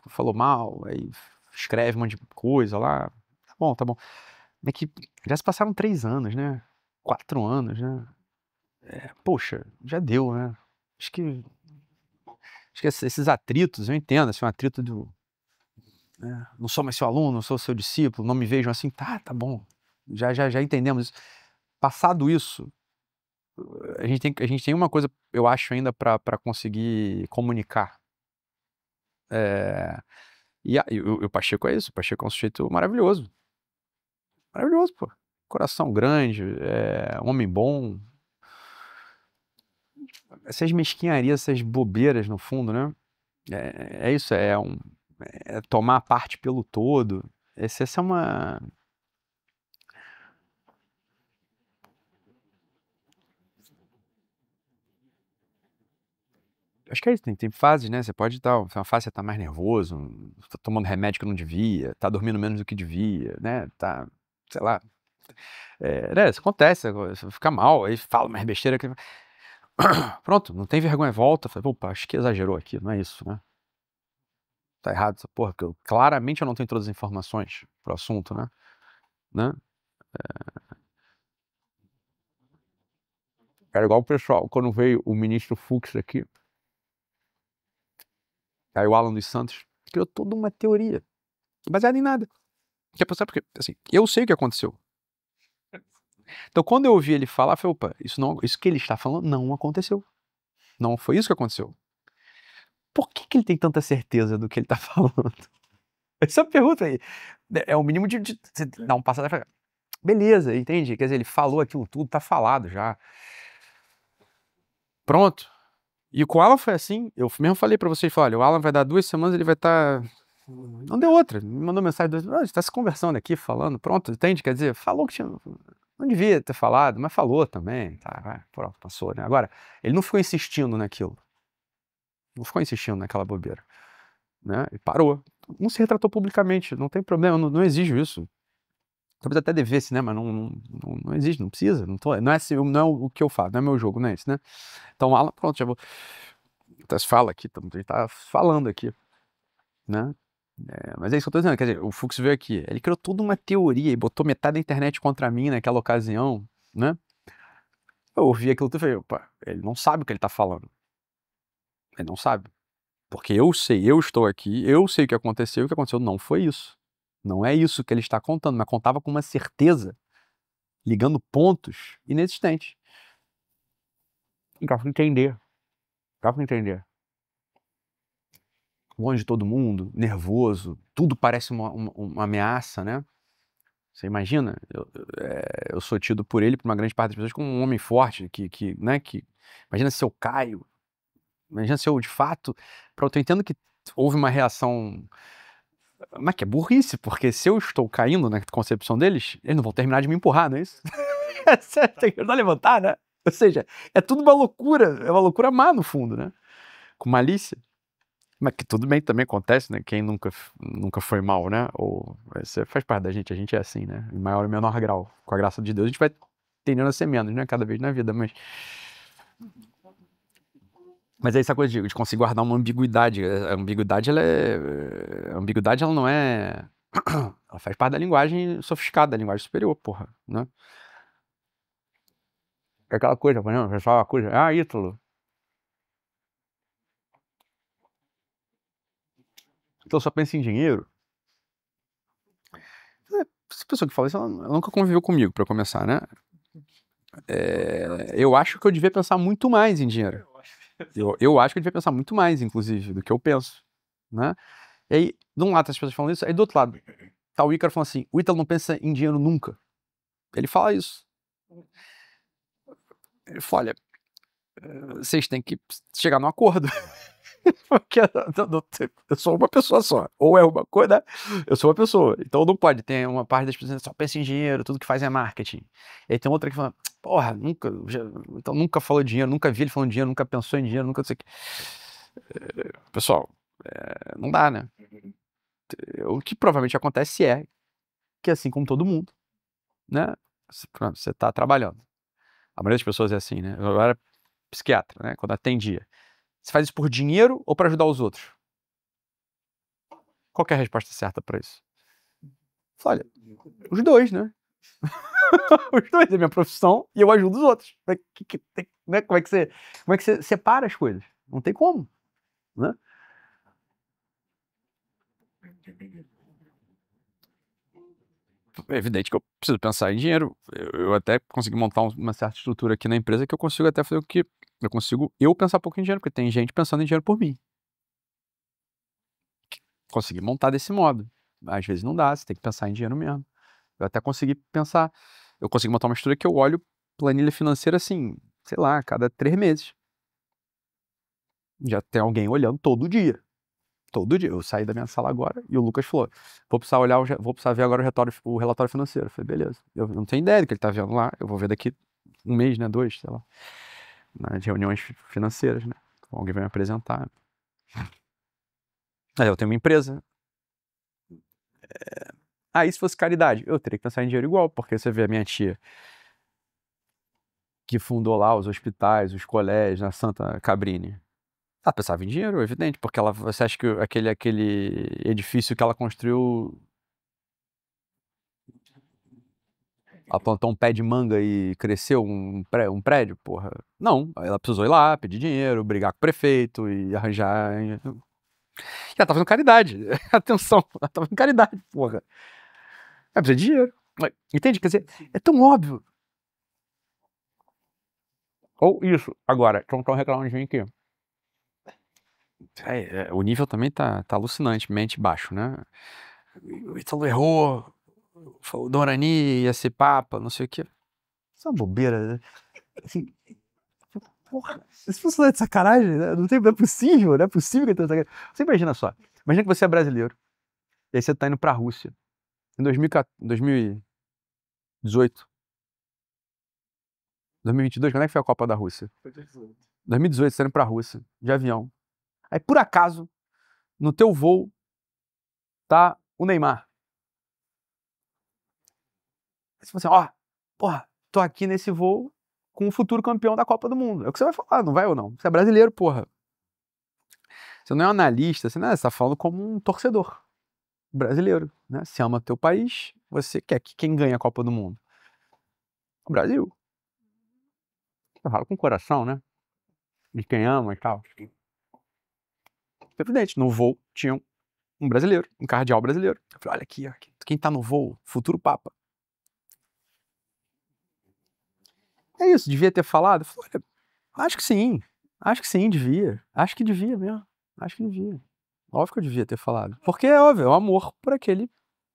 falou mal, aí escreve um monte de coisa lá, tá bom, é que já se passaram 3 anos, né, 4 anos, né, poxa, já deu, né, acho que esses atritos, eu entendo, assim, um atrito não sou mais seu aluno, não sou seu discípulo, não me vejam assim, tá bom, já entendemos isso. Passado isso, a gente tem uma coisa, eu acho, ainda para conseguir comunicar. E o Pacheco é isso, o Pacheco é um sujeito maravilhoso. Maravilhoso, pô. Coração grande, um homem bom. Essas mesquinharias, essas bobeiras no fundo, né? É isso, é tomar parte pelo todo. Essa é uma. Acho que é isso, tem fases, né? Você pode estar, uma fase você tá mais nervoso, tá tomando remédio que não devia, tá dormindo menos do que devia, né? Tá, sei lá. Né? Isso acontece, você fica mal, aí fala mais besteira. Pronto, não tem vergonha, volta. Fala, opa, acho que exagerou aqui, não é isso, né? Tá errado essa porra, porque claramente eu não tenho todas as informações pro assunto, né? Era igual o pessoal, quando veio o ministro Fux aqui, aí o Alan dos Santos criou toda uma teoria, baseada em nada. Que é pra saber porque, assim, eu sei o que aconteceu. Então, quando eu ouvi ele falar, eu falei, opa, isso que ele está falando não aconteceu. Não foi isso que aconteceu. Por que ele tem tanta certeza do que ele está falando? Essa pergunta aí é o mínimo de você dar um passado e falar, beleza, entende? Quer dizer, ele falou aquilo tudo, tá falado já. Pronto. E com o Alan foi assim, eu mesmo falei pra vocês, olha, o Alan vai dar 2 semanas, ele vai estar... Não deu outra, me mandou mensagem, a gente tá se conversando aqui, falando, pronto, entende? Quer dizer, falou que tinha... Não devia ter falado, mas falou também, tá, pronto, passou, né? Agora, ele não ficou insistindo naquilo, não ficou insistindo naquela bobeira, né? E parou. Não se retratou publicamente, não tem problema, não exijo isso. Talvez até devesse, né? Mas não existe, não precisa, não é assim, não é o que eu faço, não é meu jogo, não é isso, né? Então, Alan, pronto, já vou... Então, fala aqui, a gente tá falando aqui, né? Mas é isso que eu tô dizendo, quer dizer, o Fux veio aqui, ele criou toda uma teoria e botou metade da internet contra mim naquela ocasião, né? Eu ouvi aquilo tudo e falei, opa, ele não sabe o que ele tá falando. Ele não sabe. Porque eu sei, eu estou aqui, eu sei o que aconteceu não foi isso. Não é isso que ele está contando, mas contava com uma certeza, ligando pontos inexistentes. Dá pra entender. Dá pra entender. Longe de todo mundo, nervoso, tudo parece uma ameaça, né? Você imagina? Eu sou tido por ele, por uma grande parte das pessoas, como um homem forte, né? Imagina se eu caio, imagina se eu, de fato... Pronto, eu entendo que houve uma reação... Mas que é burrice, porque se eu estou caindo na concepção deles, eles não vão terminar de me empurrar, não é isso? Tem que ajudar a levantar, né? Ou seja, é tudo uma loucura, é uma loucura má no fundo, né? Com malícia. Mas que tudo bem, também acontece, né? Quem nunca foi mal, né? Ou isso faz parte da gente, a gente é assim, né? Em maior ou menor grau. Com a graça de Deus, a gente vai tendendo a ser menos, né? Cada vez na vida, mas é essa coisa de conseguir guardar uma ambiguidade. A ambiguidade, a ambiguidade, ela não é... Ela faz parte da linguagem sofisticada, da linguagem superior, porra, né? É aquela coisa, por exemplo, pessoal, uma coisa... Ah, Ítalo, então só pensa em dinheiro. Essa pessoa que fala isso, ela nunca conviveu comigo, pra começar, né? Eu acho que eu devia pensar muito mais em dinheiro. Eu acho que eu devia pensar muito mais, inclusive, do que eu penso, né? E aí, de um lado as pessoas falam isso, aí do outro lado, tá o Ícaro falando assim, o Ítalo não pensa em dinheiro nunca. Ele fala isso. Ele fala, olha, vocês têm que chegar num acordo. Porque eu sou uma pessoa só. Ou é uma coisa, eu sou uma pessoa. Então não pode ter uma parte das pessoas que só pensa em dinheiro, tudo que faz é marketing. E aí tem outra que fala, porra, então nunca falou de dinheiro, nunca vi ele falando de dinheiro, nunca pensou em dinheiro, nunca não sei o que. Pessoal, não dá, né? O que provavelmente acontece é que assim como todo mundo, né? Você tá trabalhando. A maioria das pessoas é assim, né? Eu era psiquiatra, né? Quando atendia. Você faz isso por dinheiro ou para ajudar os outros? Qual que é a resposta certa para isso? Olha, os dois, né? Os dois é minha profissão e eu ajudo os outros. Né? Como é que você separa as coisas? Não tem como, né? É evidente que eu preciso pensar em dinheiro. Eu até consegui montar uma certa estrutura aqui na empresa que eu consigo até fazer o que eu consigo pensar pouco em dinheiro, porque tem gente pensando em dinheiro por mim. Consegui montar desse modo. Às vezes não dá, você tem que pensar em dinheiro mesmo. Eu até consegui pensar, eu consegui montar uma estrutura que eu olho planilha financeira assim, sei lá, a cada 3 meses. Já tem alguém olhando todo dia. Todo dia. Eu saí da minha sala agora e o Lucas falou: vou precisar ver agora o relatório financeiro. Eu falei, beleza. Eu não tenho ideia do que ele tá vendo lá. Eu vou ver daqui 1 mês, né? 2, sei lá. Nas reuniões financeiras, né? Alguém vai me apresentar. Aí eu tenho uma empresa. Aí se fosse caridade, eu teria que pensar em dinheiro igual, porque você vê a minha tia que fundou lá os hospitais, os colégios na Santa Cabrini. Ela pensava em dinheiro, evidente, porque você acha que aquele edifício que ela construiu, ela plantou um pé de manga e cresceu um prédio, porra. Não, ela precisou ir lá, pedir dinheiro, brigar com o prefeito e arranjar. E ela tá fazendo caridade. Atenção, ela tá fazendo caridade, porra. Ela precisa de dinheiro. Entende? Quer dizer, é tão óbvio. Ou isso, agora, estão reclamando de mim aqui. O nível também tá alucinante, mente baixo, né? O Ítalo errou, o Dorani ia ser papa, não sei o quê. Isso é uma bobeira, né? Assim, porra, esse funcionário é de sacanagem, né? Não é possível, não é possível que ele tenha sacanagem. Você imagina só, imagina que você é brasileiro, e aí você tá indo pra Rússia, em 2018, 2022, quando é que foi a Copa da Rússia? 2018, você tá indo pra Rússia, de avião. Aí, por acaso, no teu voo, tá o Neymar. Aí você fala assim, porra, tô aqui nesse voo com o futuro campeão da Copa do Mundo. É o que você vai falar, não vai ou não? Você é brasileiro, porra. Você não é um analista, você tá falando como um torcedor brasileiro, né? Você ama teu país, você quer que quem ganhe a Copa do Mundo? O Brasil. Eu falo com o coração, né? De quem ama e tal. Evidente, no voo tinha um brasileiro, um cardeal brasileiro. Eu falei, olha aqui, quem tá no voo, futuro papa. É isso, devia ter falado? Eu falei, olha, acho que sim, devia. Acho que devia mesmo, acho que devia. Óbvio que eu devia ter falado. Porque é óbvio, é o amor por aquele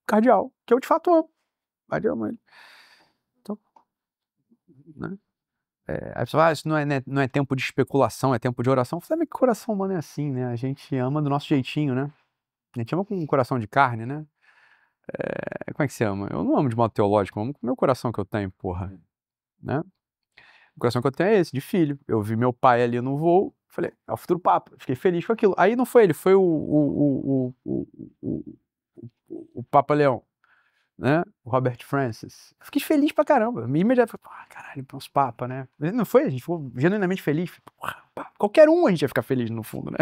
cardeal, que eu de fato amo. Mas eu amo ele. Então, né? Aí a pessoa fala, isso não é tempo de especulação, é tempo de oração. Eu falei, mas que coração humano é assim, né? A gente ama do nosso jeitinho, né? A gente ama com um coração de carne, né? Como é que você ama? Eu não amo de modo teológico, eu amo com o meu coração que eu tenho, porra. Né? O coração que eu tenho é esse, de filho. Eu vi meu pai ali no voo, falei, é o futuro papa. Fiquei feliz com aquilo. Aí não foi ele, foi o Papa Leão, né? O Robert Francis. Fiquei feliz pra caramba. Imediatamente falei, caralho, uns papas, né? Não foi? A gente ficou genuinamente feliz. Porra, qualquer um a gente ia ficar feliz no fundo, né?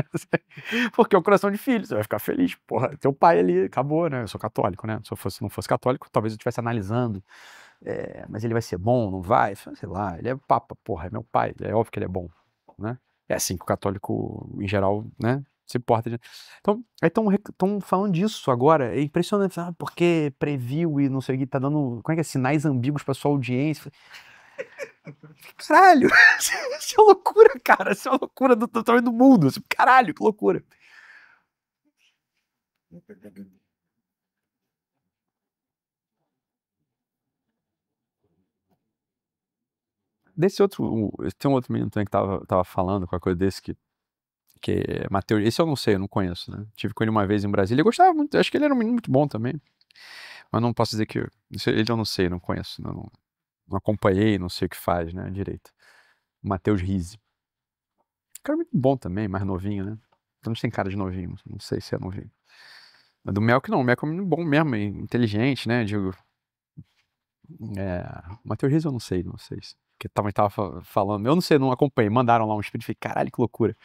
Porque é o coração de filho, você vai ficar feliz. Porra, teu pai ali, acabou, né? Eu sou católico, né? Se eu não fosse católico, talvez eu estivesse analisando. Mas ele vai ser bom, não vai? Sei lá, ele é papa, porra, é meu pai, é óbvio que ele é bom, né? É assim que o católico, em geral, né, se importa de... Então, estão falando disso agora, é impressionante, porque previu e não sei o que, tá dando, como é que é, sinais ambíguos pra sua audiência. Caralho, isso é loucura, cara, isso é uma loucura do tamanho do mundo, caralho, que loucura. Desse outro, tem um outro menino também que tava falando com a coisa desse que é Matheus, esse eu não sei, eu não conheço, né? Tive com ele uma vez em Brasília, eu gostava muito, acho que ele era um menino muito bom também, mas não posso dizer que, ele eu não sei, não conheço, não acompanhei, não sei o que faz, né, direito. Matheus Rizzi. Cara muito bom também, mais novinho, né? Então não tem cara de novinho, não sei se é novinho. Mas do Melk não, o Melk é um menino bom mesmo, inteligente, né, digo... Matheus Rizzi eu não sei, que também tava falando, eu não sei, não acompanhei, mandaram lá um espírito e falei, caralho, que loucura.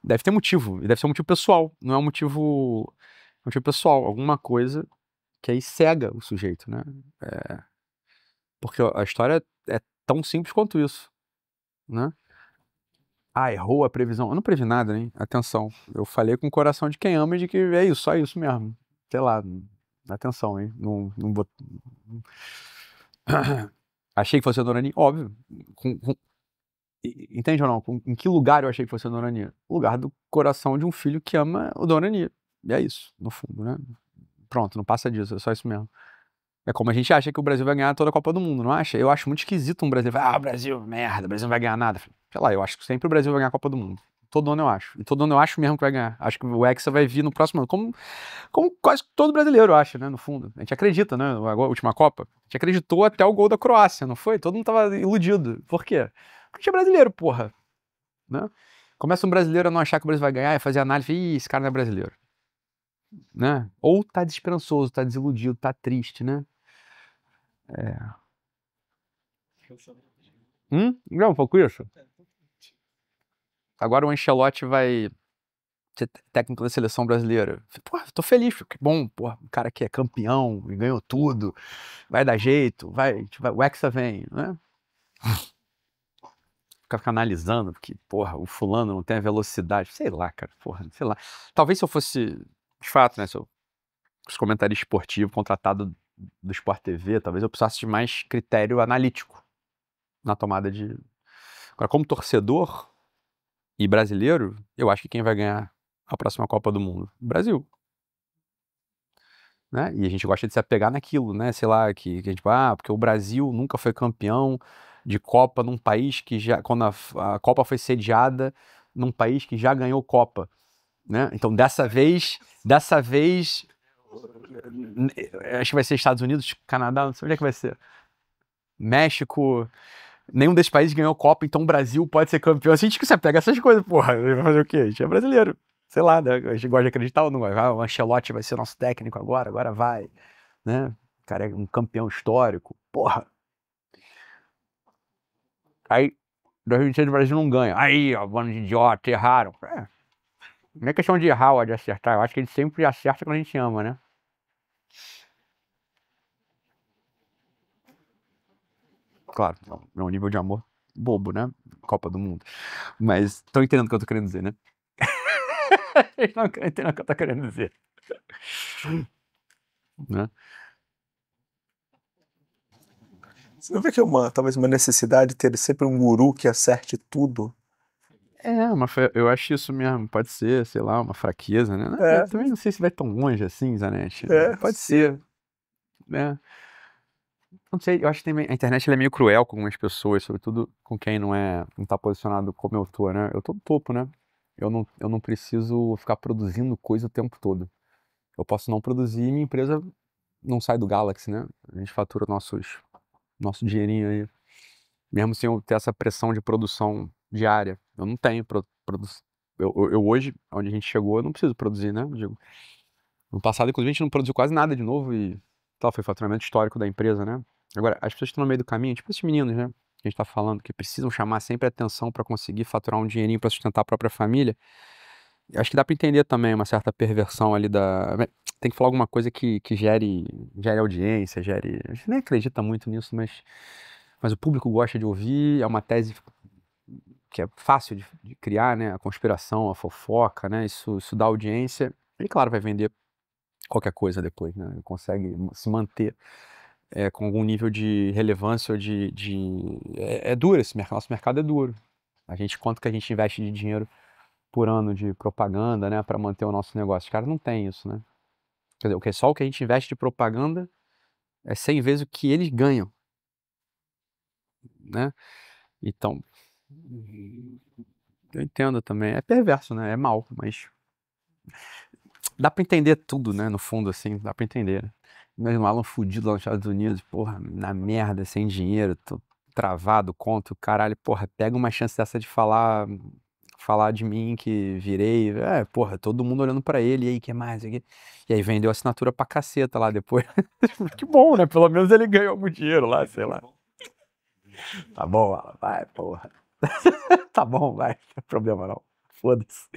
Deve ter motivo, e deve ser um motivo pessoal, não é um motivo pessoal, alguma coisa que aí cega o sujeito, né? Porque a história é tão simples quanto isso, né? Errou a previsão. Eu não previ nada, hein? Atenção, eu falei com o coração de quem ama e de que é isso, só isso mesmo. Sei lá, atenção, hein? Não Achei que fosse a Dona Aninha, óbvio. Entende ou não? Em que lugar eu achei que fosse a Dona Aninha? O lugar do coração de um filho que ama o Dona Aninha. E é isso, no fundo, né? Pronto, não passa disso, é só isso mesmo. É como a gente acha que o Brasil vai ganhar toda a Copa do Mundo, não acha? Eu acho muito esquisito um brasileiro falar, Brasil, merda, o Brasil não vai ganhar nada. Sei lá, eu acho que sempre o Brasil vai ganhar a Copa do Mundo. Todo ano eu acho. E todo ano eu acho mesmo que vai ganhar. Acho que o Hexa vai vir no próximo ano. Como quase todo brasileiro acha, né? No fundo. A gente acredita, né? A última Copa. A gente acreditou até o gol da Croácia, não foi? Todo mundo tava iludido. Por quê? Porque a gente é brasileiro, porra. Né? Começa um brasileiro a não achar que o Brasil vai ganhar e fazer análise. Ih, esse cara não é brasileiro. Né? Ou tá desesperançoso, tá desiludido, tá triste, né? Não, um pouco isso. Agora o Ancelotti vai ser técnico da seleção brasileira. Pô, tô feliz, que bom, pô, o cara que é campeão e ganhou tudo, vai dar jeito, o Hexa vem, né? Ficar analisando, porque, porra, o fulano não tem a velocidade, sei lá, cara, porra, sei lá. Talvez se eu fosse, de fato, né, se eu fosse comentarista esportivo, contratado do Sport TV, talvez eu precisasse de mais critério analítico na tomada de... Agora, como torcedor e brasileiro, eu acho que quem vai ganhar a próxima Copa do Mundo? O Brasil. Né? E a gente gosta de se apegar naquilo, né? Sei lá, que a gente, porque o Brasil nunca foi campeão de Copa num país que já, quando a Copa foi sediada num país que já ganhou Copa, né? Então dessa vez, acho que vai ser Estados Unidos, Canadá, não sei onde é que vai ser. México, nenhum desses países ganhou Copa, então o Brasil pode ser campeão. A gente que se apega a essas coisas, porra, vai fazer o quê? A gente é brasileiro. Sei lá, né? A gente gosta de acreditar ou não vai? O Ancelotti vai ser nosso técnico agora vai, né? O cara é um campeão histórico, porra. Aí, 2026 o Brasil não ganha. Aí, ó, bando de idiota, erraram. Não é questão de errar ou de acertar, eu acho que ele sempre acerta quando a gente ama, né? Claro, é um nível de amor bobo, né? Copa do Mundo. Mas estão entendendo o que eu tô querendo dizer, né? Eles não entendem o que eu tô querendo dizer. Né? Você não vê que é talvez uma necessidade de ter sempre um guru que acerte tudo? Eu acho isso mesmo, pode ser, sei lá, uma fraqueza, né? Eu também não sei se vai tão longe assim, Zanetti. Pode ser, né? Não sei, eu acho que a internet ela é meio cruel com algumas pessoas, sobretudo com quem não tá posicionado como eu tô, né? Eu tô no topo, né? Eu não preciso ficar produzindo coisa o tempo todo. Eu posso não produzir e minha empresa não sai do Galaxy, né? A gente fatura nosso dinheirinho aí. Mesmo sem eu ter essa pressão de produção diária. Eu não tenho produção. Eu hoje, onde a gente chegou, eu não preciso produzir, né? Eu digo, no passado, inclusive, a gente não produziu quase nada de novo e tal, foi faturamento histórico da empresa, né? Agora, as pessoas que estão no meio do caminho, tipo esses meninos, né? Que a gente tá falando, que precisam chamar sempre a atenção para conseguir faturar um dinheirinho para sustentar a própria família. Acho que dá para entender também uma certa perversão ali da... Tem que falar alguma coisa que gere audiência, gere... A gente nem acredita muito nisso, mas o público gosta de ouvir, é uma tese que é fácil de criar, né? A conspiração, a fofoca, né? Isso dá audiência. E, claro, vai vender qualquer coisa depois, né? Ele consegue se manter com algum nível de relevância ou É duro esse mercado, nosso mercado é duro. Quanto que a gente investe de dinheiro por ano de propaganda, né? Para manter o nosso negócio. Os caras não têm isso, né? Quer dizer, só o que a gente investe de propaganda é 100 vezes o que eles ganham, né? Então, eu entendo também. É perverso, né? É mal, mas dá pra entender tudo, né? No fundo, assim, dá pra entender, né? Mesmo Alan fudido lá nos Estados Unidos, porra, na merda, sem dinheiro, tô travado, conto, caralho, porra, pega uma chance dessa de falar de mim que virei, porra, todo mundo olhando pra ele, e aí, que mais? E aí vendeu assinatura pra caceta lá depois. Que bom, né? Pelo menos ele ganhou algum dinheiro lá, sei lá. Tá bom, Alan, vai, porra. Tá bom, vai, não tem problema não. Foda-se.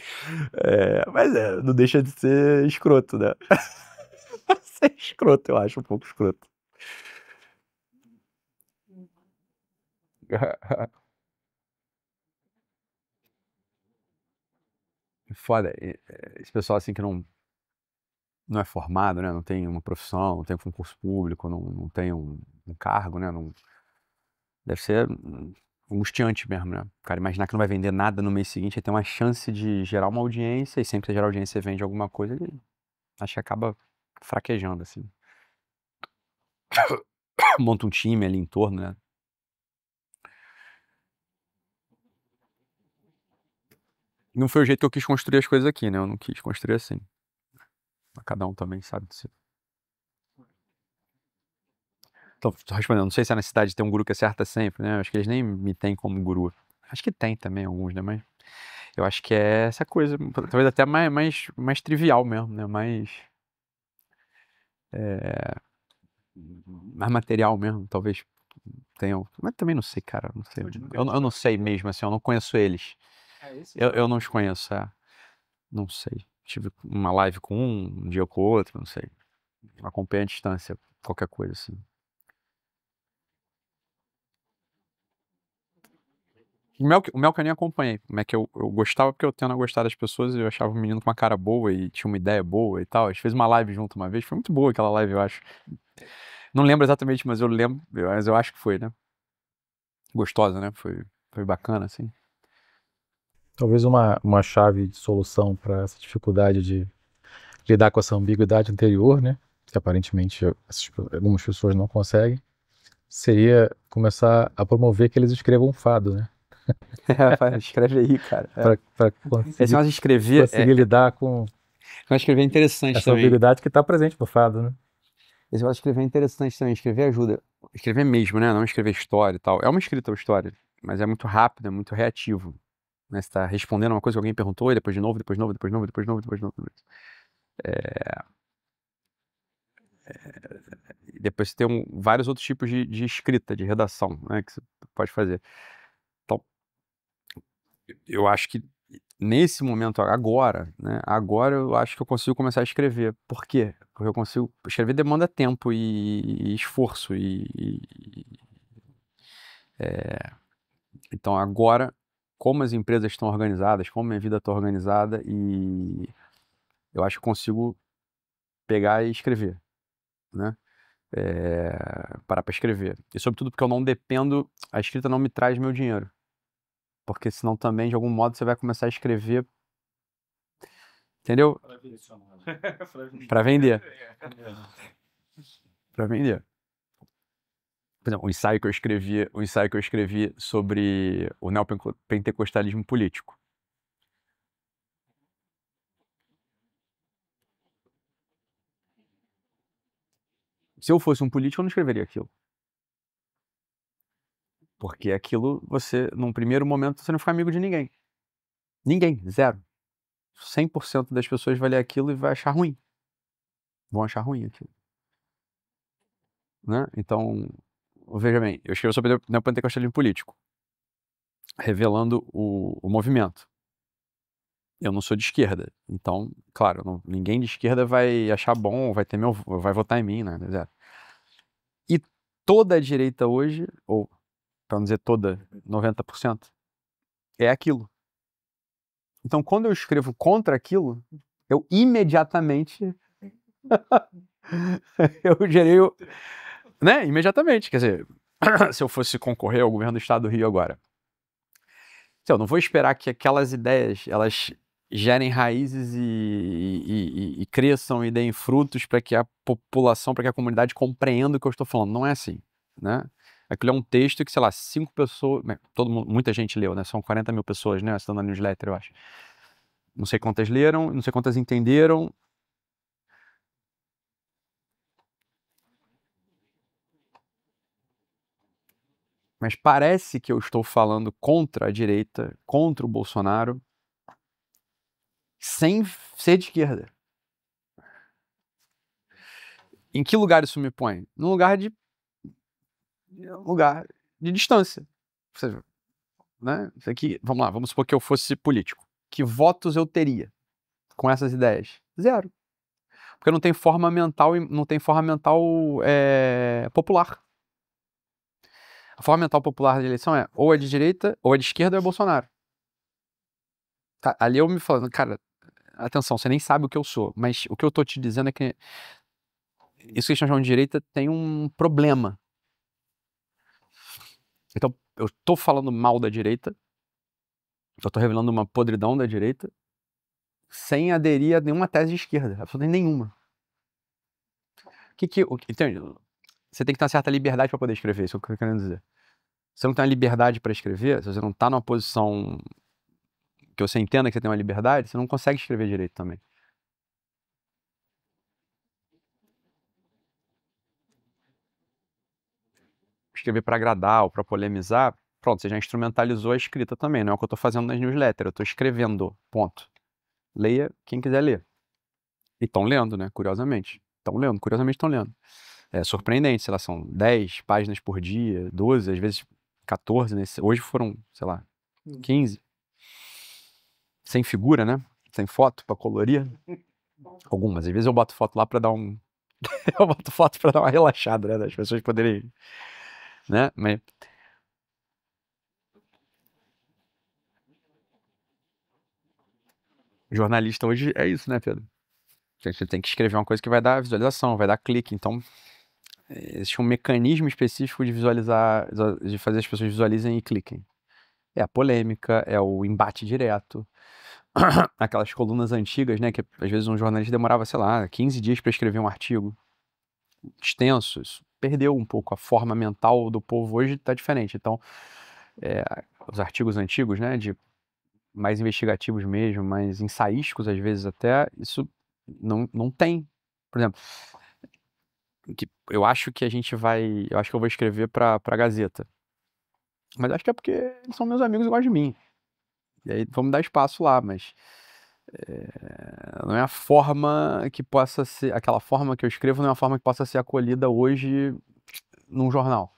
Mas não deixa de ser escroto, né? Ser escroto, eu acho um pouco escroto. Foda, esse pessoal assim que não é formado, né? Não tem uma profissão, não tem um concurso público, não tem um cargo, né? Deve ser angustiante mesmo, né? O cara imaginar que não vai vender nada no mês seguinte, aí tem uma chance de gerar uma audiência, e sempre que você gerar audiência você vende alguma coisa, ele acho que acaba fraquejando, assim. Monta um time ali em torno, né? Não foi o jeito que eu quis construir as coisas aqui, né? Eu não quis construir assim. Mas cada um também sabe disso. Então, tô respondendo, não sei se a necessidade tem um guru que acerta sempre, né? Acho que eles nem me têm como guru. Acho que tem também alguns, né? Mas eu acho que é essa coisa, talvez até mais trivial mesmo, né? Mais material mesmo, talvez tenham. Mas também não sei, cara, não sei. Eu não sei mesmo, assim, eu não conheço eles. Eu não os conheço, não sei. Tive uma live com um dia com o outro, não sei. Acompanho à distância, qualquer coisa assim. O Mel que eu nem acompanhei. Como é que eu gostava, porque eu tendo a gostar das pessoas, eu achava um menino com uma cara boa e tinha uma ideia boa e tal. A gente fez uma live junto uma vez, foi muito boa aquela live, eu acho. Não lembro exatamente, mas eu lembro, mas eu acho que foi, né? Gostosa, né? Foi bacana, assim. Talvez uma chave de solução para essa dificuldade de lidar com essa ambiguidade anterior, né? Que aparentemente algumas pessoas não conseguem, seria começar a promover que eles escrevam um fado, né? Escreve aí, cara. Para Esse negócio de escrever conseguir lidar com escrever é interessante essa também. ambiguidade que está presente no fado, né? Esse negócio de escrever é interessante também. Escrever ajuda. Escrever mesmo, né? Não escrever história e tal. É uma escrita ou história, mas é muito rápido, é muito reativo. Né? Você tá respondendo uma coisa que alguém perguntou e depois de novo, depois de novo, depois de novo, depois de novo, depois de novo. E depois você tem vários outros tipos de escrita, de redação, né? Que você pode fazer. Então, eu acho que nesse momento agora, né? Agora eu acho que eu consigo começar a escrever. Por quê? Porque eu consigo escrever demanda tempo e esforço então agora, como as empresas estão organizadas, como a minha vida está organizada e eu acho que eu consigo pegar e escrever, né? Parar para escrever. E sobretudo porque eu não dependo, a escrita não me traz meu dinheiro. Porque senão também, de algum modo, você vai começar a escrever, entendeu? Para vender. Para vender. Por exemplo, o ensaio que eu escrevi sobre o neopentecostalismo político. Se eu fosse um político, eu não escreveria aquilo. Porque aquilo, num primeiro momento, você não fica amigo de ninguém. Ninguém, zero. 100% das pessoas vai ler aquilo e vai achar ruim. Vão achar ruim aquilo. Né? Então, veja bem, eu escrevo sobre o neopentecostalismo político, revelando o movimento. Eu não sou de esquerda, então, claro, ninguém de esquerda vai achar bom, vai votar em mim, né? Zero. E toda a direita hoje, ou para não dizer toda, 90%, é aquilo. Então, quando eu escrevo contra aquilo, eu imediatamente eu gerei o... Né? Imediatamente. Quer dizer, se eu fosse concorrer ao governo do estado do Rio agora, eu não vou esperar que aquelas ideias, elas gerem raízes e cresçam e deem frutos para que a população, para que a comunidade compreenda o que eu estou falando. Não é assim, né? Aquilo é um texto que, sei lá, 5 pessoas, muita gente leu, né? São 40 mil pessoas, né? Assinando a newsletter, eu acho. Não sei quantas leram, não sei quantas entenderam. Mas parece que eu estou falando contra a direita, contra o Bolsonaro, sem ser de esquerda. Em que lugar isso me põe? Num lugar de distância. Ou seja, né? Isso aqui, vamos lá, vamos supor que eu fosse político. Que votos eu teria com essas ideias? 0. Porque não tem forma mental, popular. A forma mental popular da eleição é ou é de direita, ou é de esquerda, ou é Bolsonaro. Tá, ali eu me falando, cara, atenção, você nem sabe o que eu sou, mas o que eu tô te dizendo é que isso que eles chamam de direita tem um problema. Então, eu tô falando mal da direita, eu tô revelando uma podridão da direita, sem aderir a nenhuma tese de esquerda, absolutamente nenhuma. Entende? Você tem que ter uma certa liberdade para poder escrever, isso é o que eu tô querendo dizer. Se você não tem uma liberdade para escrever, se você não tá numa posição que você entenda que você tem uma liberdade, você não consegue escrever direito também. Escrever para agradar ou para polemizar, pronto, você já instrumentalizou a escrita também, não é o que eu tô fazendo nas newsletters, eu tô escrevendo, ponto. Leia quem quiser ler. E estão lendo, né? Curiosamente. Curiosamente estão lendo. É surpreendente, sei lá, são 10 páginas por dia, 12, às vezes 14, né? Hoje foram, sei lá, 15. Sem figura, né? Sem foto pra colorir. Algumas. Às vezes eu boto foto lá pra dar um... eu boto foto pra dar uma relaxada, né? Das pessoas poderem... né? Mas... jornalista hoje é isso, né, Pedro? Você tem que escrever uma coisa que vai dar visualização, vai dar clique. Então, existe um mecanismo específico de visualizar, de fazer as pessoas visualizem e cliquem. É a polêmica, é o embate direto. Aquelas colunas antigas, né, que às vezes um jornalista demorava, sei lá, 15 dias para escrever um artigo extenso. Isso perdeu um pouco. A forma mental do povo hoje está diferente. Então, os artigos antigos, né, de mais investigativos mesmo, mais ensaísticos às vezes até, isso não tem. Por exemplo, eu acho que eu vou escrever para a Gazeta. Mas acho que é porque eles são meus amigos e gostam de mim. E aí vamos dar espaço lá, mas não é a forma que possa ser, aquela forma que eu escrevo não é uma forma que possa ser acolhida hoje num jornal.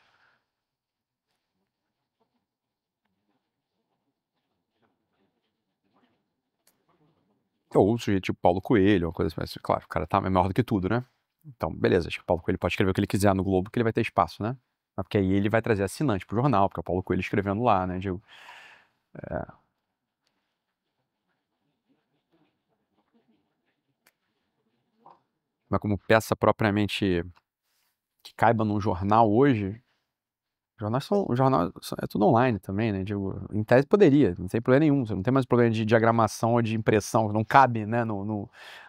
Ou sujeito tipo Paulo Coelho, uma coisa assim, mas, claro, o cara é maior do que tudo, né? Então, beleza, acho que o Paulo Coelho pode escrever o que ele quiser no Globo, que ele vai ter espaço, né? Mas porque aí ele vai trazer assinante pro jornal, porque é o Paulo Coelho escrevendo lá, né? Digo, mas como peça propriamente que caiba num jornal hoje, é tudo online também, né? Digo, em tese poderia, não tem problema nenhum. Você não tem mais problema de diagramação ou de impressão, não cabe, né,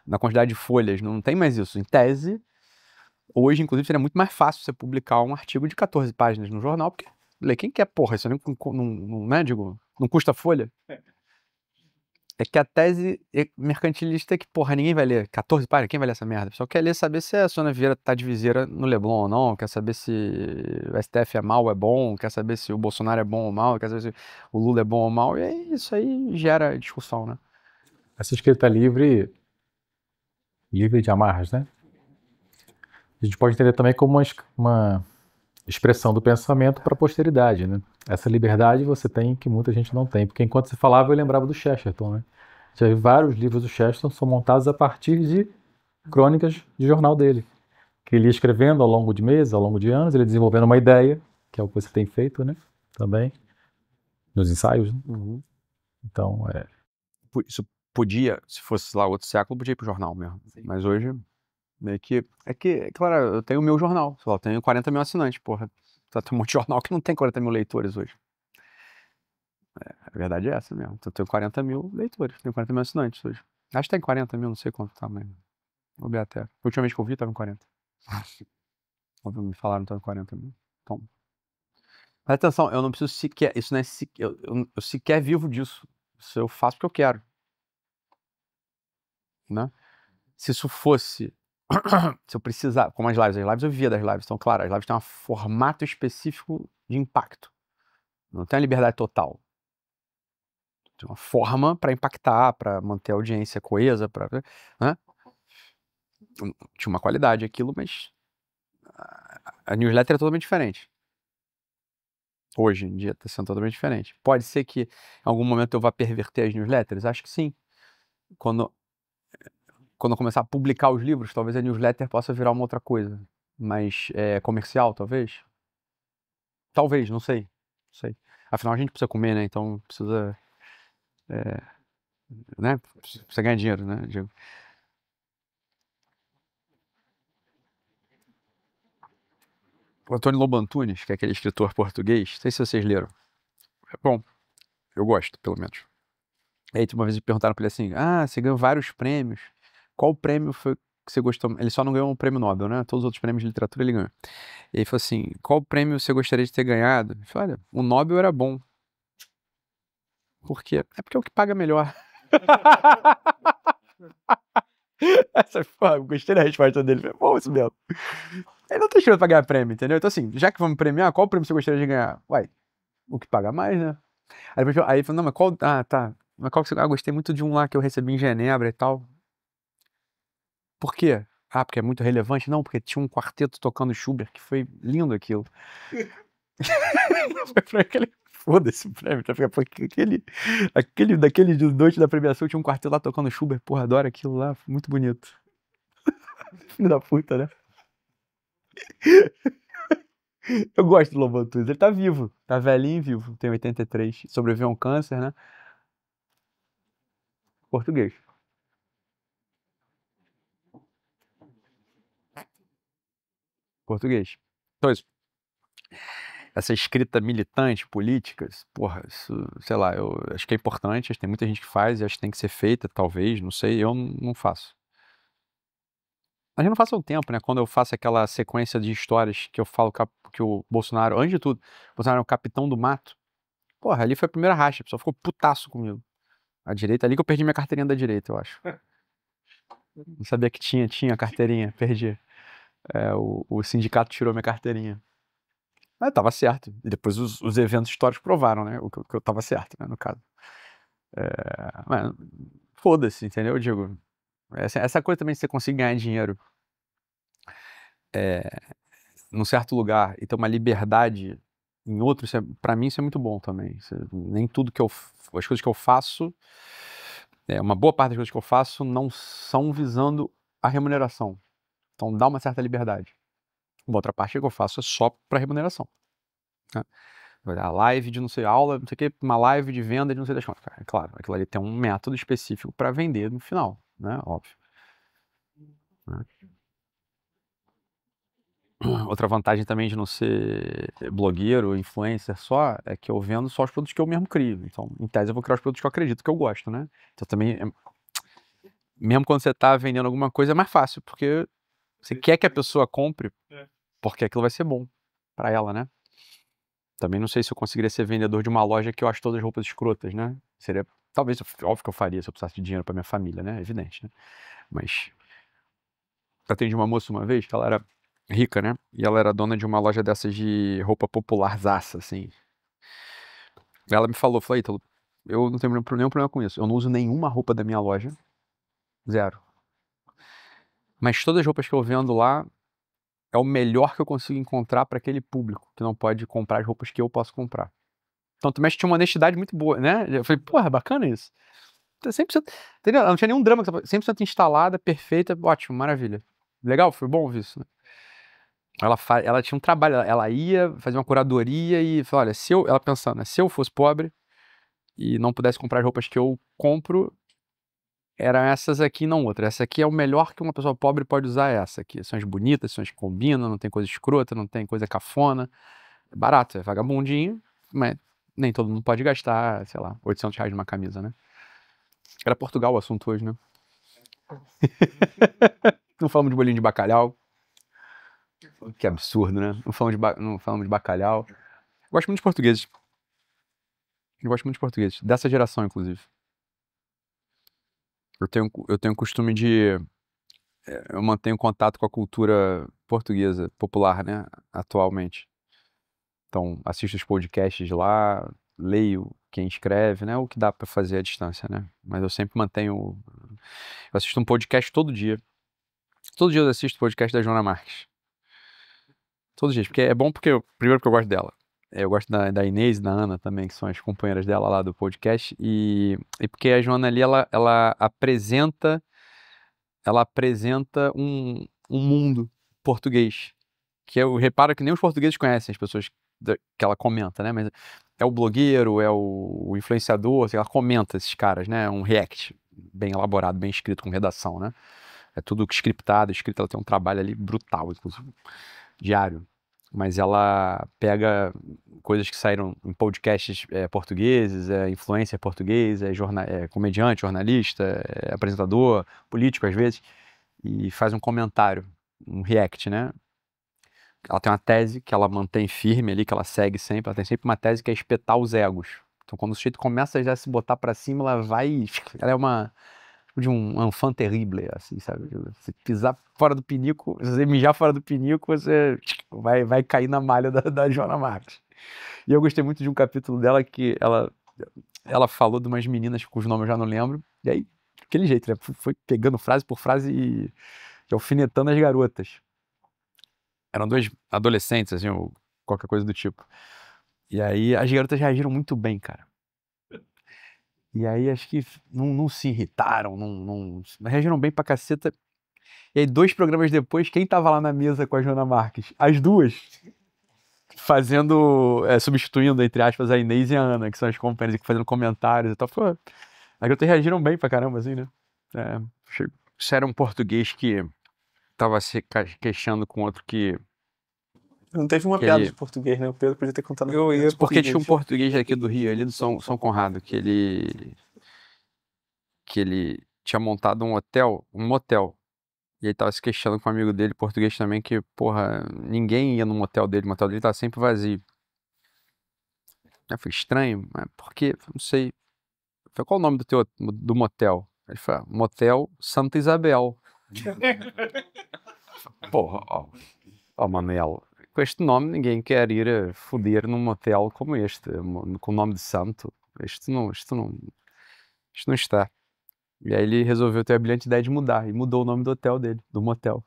na quantidade de folhas, não tem mais isso. Em tese, hoje, inclusive, seria muito mais fácil você publicar um artigo de 14 páginas no jornal, porque lê quem quer, porra, isso não, né, digo, não custa folha. É que a tese mercantilista é que, porra, ninguém vai ler 14 páginas, quem vai ler essa merda? Só quer ler saber se a Sônia Vieira tá de viseira no Leblon ou não, quer saber se o STF é mal ou é bom, quer saber se o Bolsonaro é bom ou mal, quer saber se o Lula é bom ou mal, e aí, isso aí gera discussão, né? Essa escrita livre de amarras, né? A gente pode entender também como uma expressão do pensamento para a posteridade, né? Essa liberdade você tem que muita gente não tem, porque enquanto você falava eu lembrava do Chesterton, né? Já vi vários livros do Chesterton são montados a partir de crônicas de jornal dele, que ele ia escrevendo ao longo de meses, ao longo de anos, ele desenvolvendo uma ideia, que é o que você tem feito, né? Também nos ensaios, né? Então, Isso podia, se fosse lá outro século, podia ir pro jornal mesmo. Sim. Mas hoje, meio que... claro, eu tenho o meu jornal. Sei lá, eu tenho 40 mil assinantes, porra. Tem um monte de jornal que não tem 40 mil leitores hoje. A verdade é essa mesmo. Então, eu tenho 40 mil leitores, tenho 40 mil assinantes hoje. Acho que tem 40 mil, não sei quanto tá, mas... Vou ver até. A última vez que eu vi, tava em 40. Me falaram que tava em 40 mil. Então... Presta atenção, eu não preciso sequer... Isso não é eu sequer vivo disso. Isso eu faço porque eu quero. Né? Se isso fosse... se eu precisar... Como as lives eu vivia das lives. Então, claro, as lives têm um formato específico de impacto. Não tem a liberdade total. Tem uma forma para impactar, para manter a audiência coesa, né? Tinha uma qualidade aquilo, mas a newsletter é totalmente diferente. Hoje em dia está sendo totalmente diferente. Pode ser que em algum momento eu vá perverter as newsletters? Acho que sim. Quando eu começar a publicar os livros, talvez a newsletter possa virar uma outra coisa. Mais comercial, talvez. Talvez, não sei. Não sei. Afinal, a gente precisa comer, né? Então precisa... né? Precisa ganhar dinheiro, né? Digo. O Antônio Lobo Antunes, que é aquele escritor português, não sei se vocês leram. É bom. Eu gosto, pelo menos. Aí uma vez me perguntaram pra ele assim, você ganhou vários prêmios. Qual prêmio foi que você gostou? Ele só não ganhou um prêmio Nobel, né? Todos os outros prêmios de literatura ele ganhou. E ele falou assim, qual prêmio você gostaria de ter ganhado? Eu falei, olha, o Nobel era bom. Por quê? É porque é o que paga melhor. Eu gostei da resposta dele. Falei, bom, isso mesmo. Ele não tá esperando pra ganhar prêmio, entendeu? Então assim, já que vamos premiar, qual prêmio você gostaria de ganhar? Uai, o que paga mais, né? Aí ele falou, não, mas qual... tá. Mas qual que você... gostei muito de um lá que eu recebi em Genebra e tal. Por quê? Porque é muito relevante? Não, porque tinha um quarteto tocando Schubert, que foi lindo aquilo. Foda-se o prêmio, daquele noite da premiação tinha um quarteto lá tocando Schubert, porra, adoro aquilo lá, muito bonito. Filho da puta, né? Eu gosto do Lobo Antunes, ele tá vivo, tá velhinho e vivo, tem 83, sobreviveu a um câncer, né? Português. Português. Então isso. Essa escrita militante, políticas, porra, isso, sei lá, eu acho que é importante, acho que tem muita gente que faz e acho que tem que ser feita, talvez, não sei, eu não faço. Mas eu não faço há um tempo, né? Quando eu faço aquela sequência de histórias que eu falo que o Bolsonaro, antes de tudo, o Bolsonaro é o capitão do mato. Porra, ali foi a primeira racha, a pessoa ficou putaço comigo. A direita, ali que eu perdi minha carteirinha da direita, eu acho. Não sabia que tinha a carteirinha, perdi. O sindicato tirou minha carteirinha. Mas tava certo. E depois os eventos históricos provaram, né? O que eu tava certo, né? No caso. Mas foda-se, entendeu? Eu digo, essa coisa também de você conseguir ganhar dinheiro num certo lugar e ter uma liberdade em outro, pra mim isso é muito bom também. Nem tudo as coisas que eu faço, uma boa parte das coisas que eu faço não são visando a remuneração. Então dá uma certa liberdade. Uma outra parte que eu faço é só pra remuneração. Né? A live de não sei, aula, não sei o que, uma live de venda de não sei das quantas. É claro, aquilo ali tem um método específico para vender no final, né? Óbvio. Né? Outra vantagem também de não ser blogueiro, influencer só, é que eu vendo só os produtos que eu mesmo crio. Então, em tese, eu vou criar os produtos que eu acredito que eu gosto, né? Então também, mesmo quando você tá vendendo alguma coisa, é mais fácil, porque você quer que a pessoa compre, porque aquilo vai ser bom para ela, né? Também não sei se eu conseguiria ser vendedor de uma loja que eu acho todas as roupas escrotas, né? Seria, talvez, óbvio que eu faria se eu precisasse de dinheiro para minha família, né? Evidente, né? Mas eu atendi uma moça uma vez que ela era rica, né? E ela era dona de uma loja dessas de roupa popularzaça, assim. Ela me falou, Ítalo, eu não tenho nenhum problema com isso. Eu não uso nenhuma roupa da minha loja. Zero. Mas todas as roupas que eu vendo lá é o melhor que eu consigo encontrar para aquele público que não pode comprar as roupas que eu posso comprar. Então também tinha uma honestidade muito boa, né? Eu falei, porra, bacana isso. 100%, entendeu? Ela não tinha nenhum drama, 100% instalada, perfeita, ótimo, maravilha. Legal, foi bom ouvir isso, né? Ela tinha um trabalho, ela ia fazer uma curadoria e falou, olha, ela pensando, né, se eu fosse pobre, e não pudesse comprar as roupas que eu compro, eram essas aqui e não outras. Essa aqui é o melhor que uma pessoa pobre pode usar, é essa aqui. São as bonitas, são as que combinam, não tem coisa escrota, não tem coisa cafona. É barato, é vagabundinho, mas nem todo mundo pode gastar, sei lá, R$800 numa camisa, né? Era Portugal o assunto hoje, né? Não falamos de bolinho de bacalhau. Que absurdo, né? Não falamos de bacalhau. Eu gosto muito de portugueses. Eu gosto muito de portugueses. Dessa geração, inclusive. Eu tenho costume de... Eu mantenho contato com a cultura portuguesa, popular, né? Atualmente. Então, assisto os podcasts lá, leio quem escreve, né? O que dá pra fazer à distância, né? Mas eu sempre mantenho... Eu assisto um podcast todo dia. Todo dia eu assisto o podcast da Joana Marques. Todos os dias. Porque é bom primeiro porque eu gosto dela. Eu gosto da Inês e da Ana também, que são as companheiras dela lá do podcast. E porque a Joana ali, ela apresenta um mundo português. Que eu reparo que nem os portugueses conhecem as pessoas que ela comenta, né? Mas é o blogueiro, é o influenciador, assim, ela comenta esses caras, né? Um react bem elaborado, bem escrito, com redação, né? É tudo scriptado, escrito, ela tem um trabalho ali brutal, inclusive, diário. Mas ela pega coisas que saíram em podcasts portugueses, influencer português, comediante, jornalista, apresentador, político às vezes, e faz um comentário, um react, né? Ela tem uma tese que ela mantém firme ali, que ela segue sempre, ela tem sempre uma tese que é espetar os egos. Então quando o sujeito começa a já se botar pra cima, ela é uma... de um enfant terrible, assim, sabe? Se pisar fora do pinico, se você mijar fora do pinico, você vai cair na malha da Joana Marques. E eu gostei muito de um capítulo dela que ela falou de umas meninas cujo nome eu já não lembro, e aí, daquele jeito, né? Foi pegando frase por frase e alfinetando as garotas. Eram dois adolescentes, assim, ou qualquer coisa do tipo. E aí as garotas reagiram muito bem, cara. E aí acho que não se irritaram, não reagiram bem pra caceta. E aí 2 programas depois, quem tava lá na mesa com a Joana Marques? As duas. Substituindo, entre aspas, a Inês e a Ana, que são as companheiras que fazendo comentários e tal. Pô, as garotas reagiram bem pra caramba, assim, né? Isso era um português que tava se queixando com outro que... Não teve uma piada de português, né? O Pedro podia ter contado. Porque tinha um português aqui do Rio, ali do São Conrado, que ele tinha montado um motel. E ele tava se queixando com um amigo dele, português também, que, porra, ninguém ia no motel dele. O motel dele tava sempre vazio. Foi estranho, mas por quê? Não sei. Falei, qual o nome do motel? Ele falou, Motel Santa Isabel. Porra, ó, Manuel, com este nome ninguém quer ir foder num motel como este, com o nome de santo. Isto não está. E aí ele resolveu ter a brilhante ideia de mudar, e mudou o nome do hotel dele, do motel.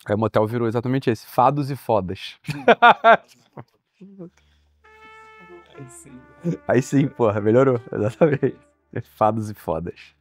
Aí o motel virou exatamente esse, Fados e Fodas. Aí sim, porra, melhorou, exatamente. Fados e Fodas.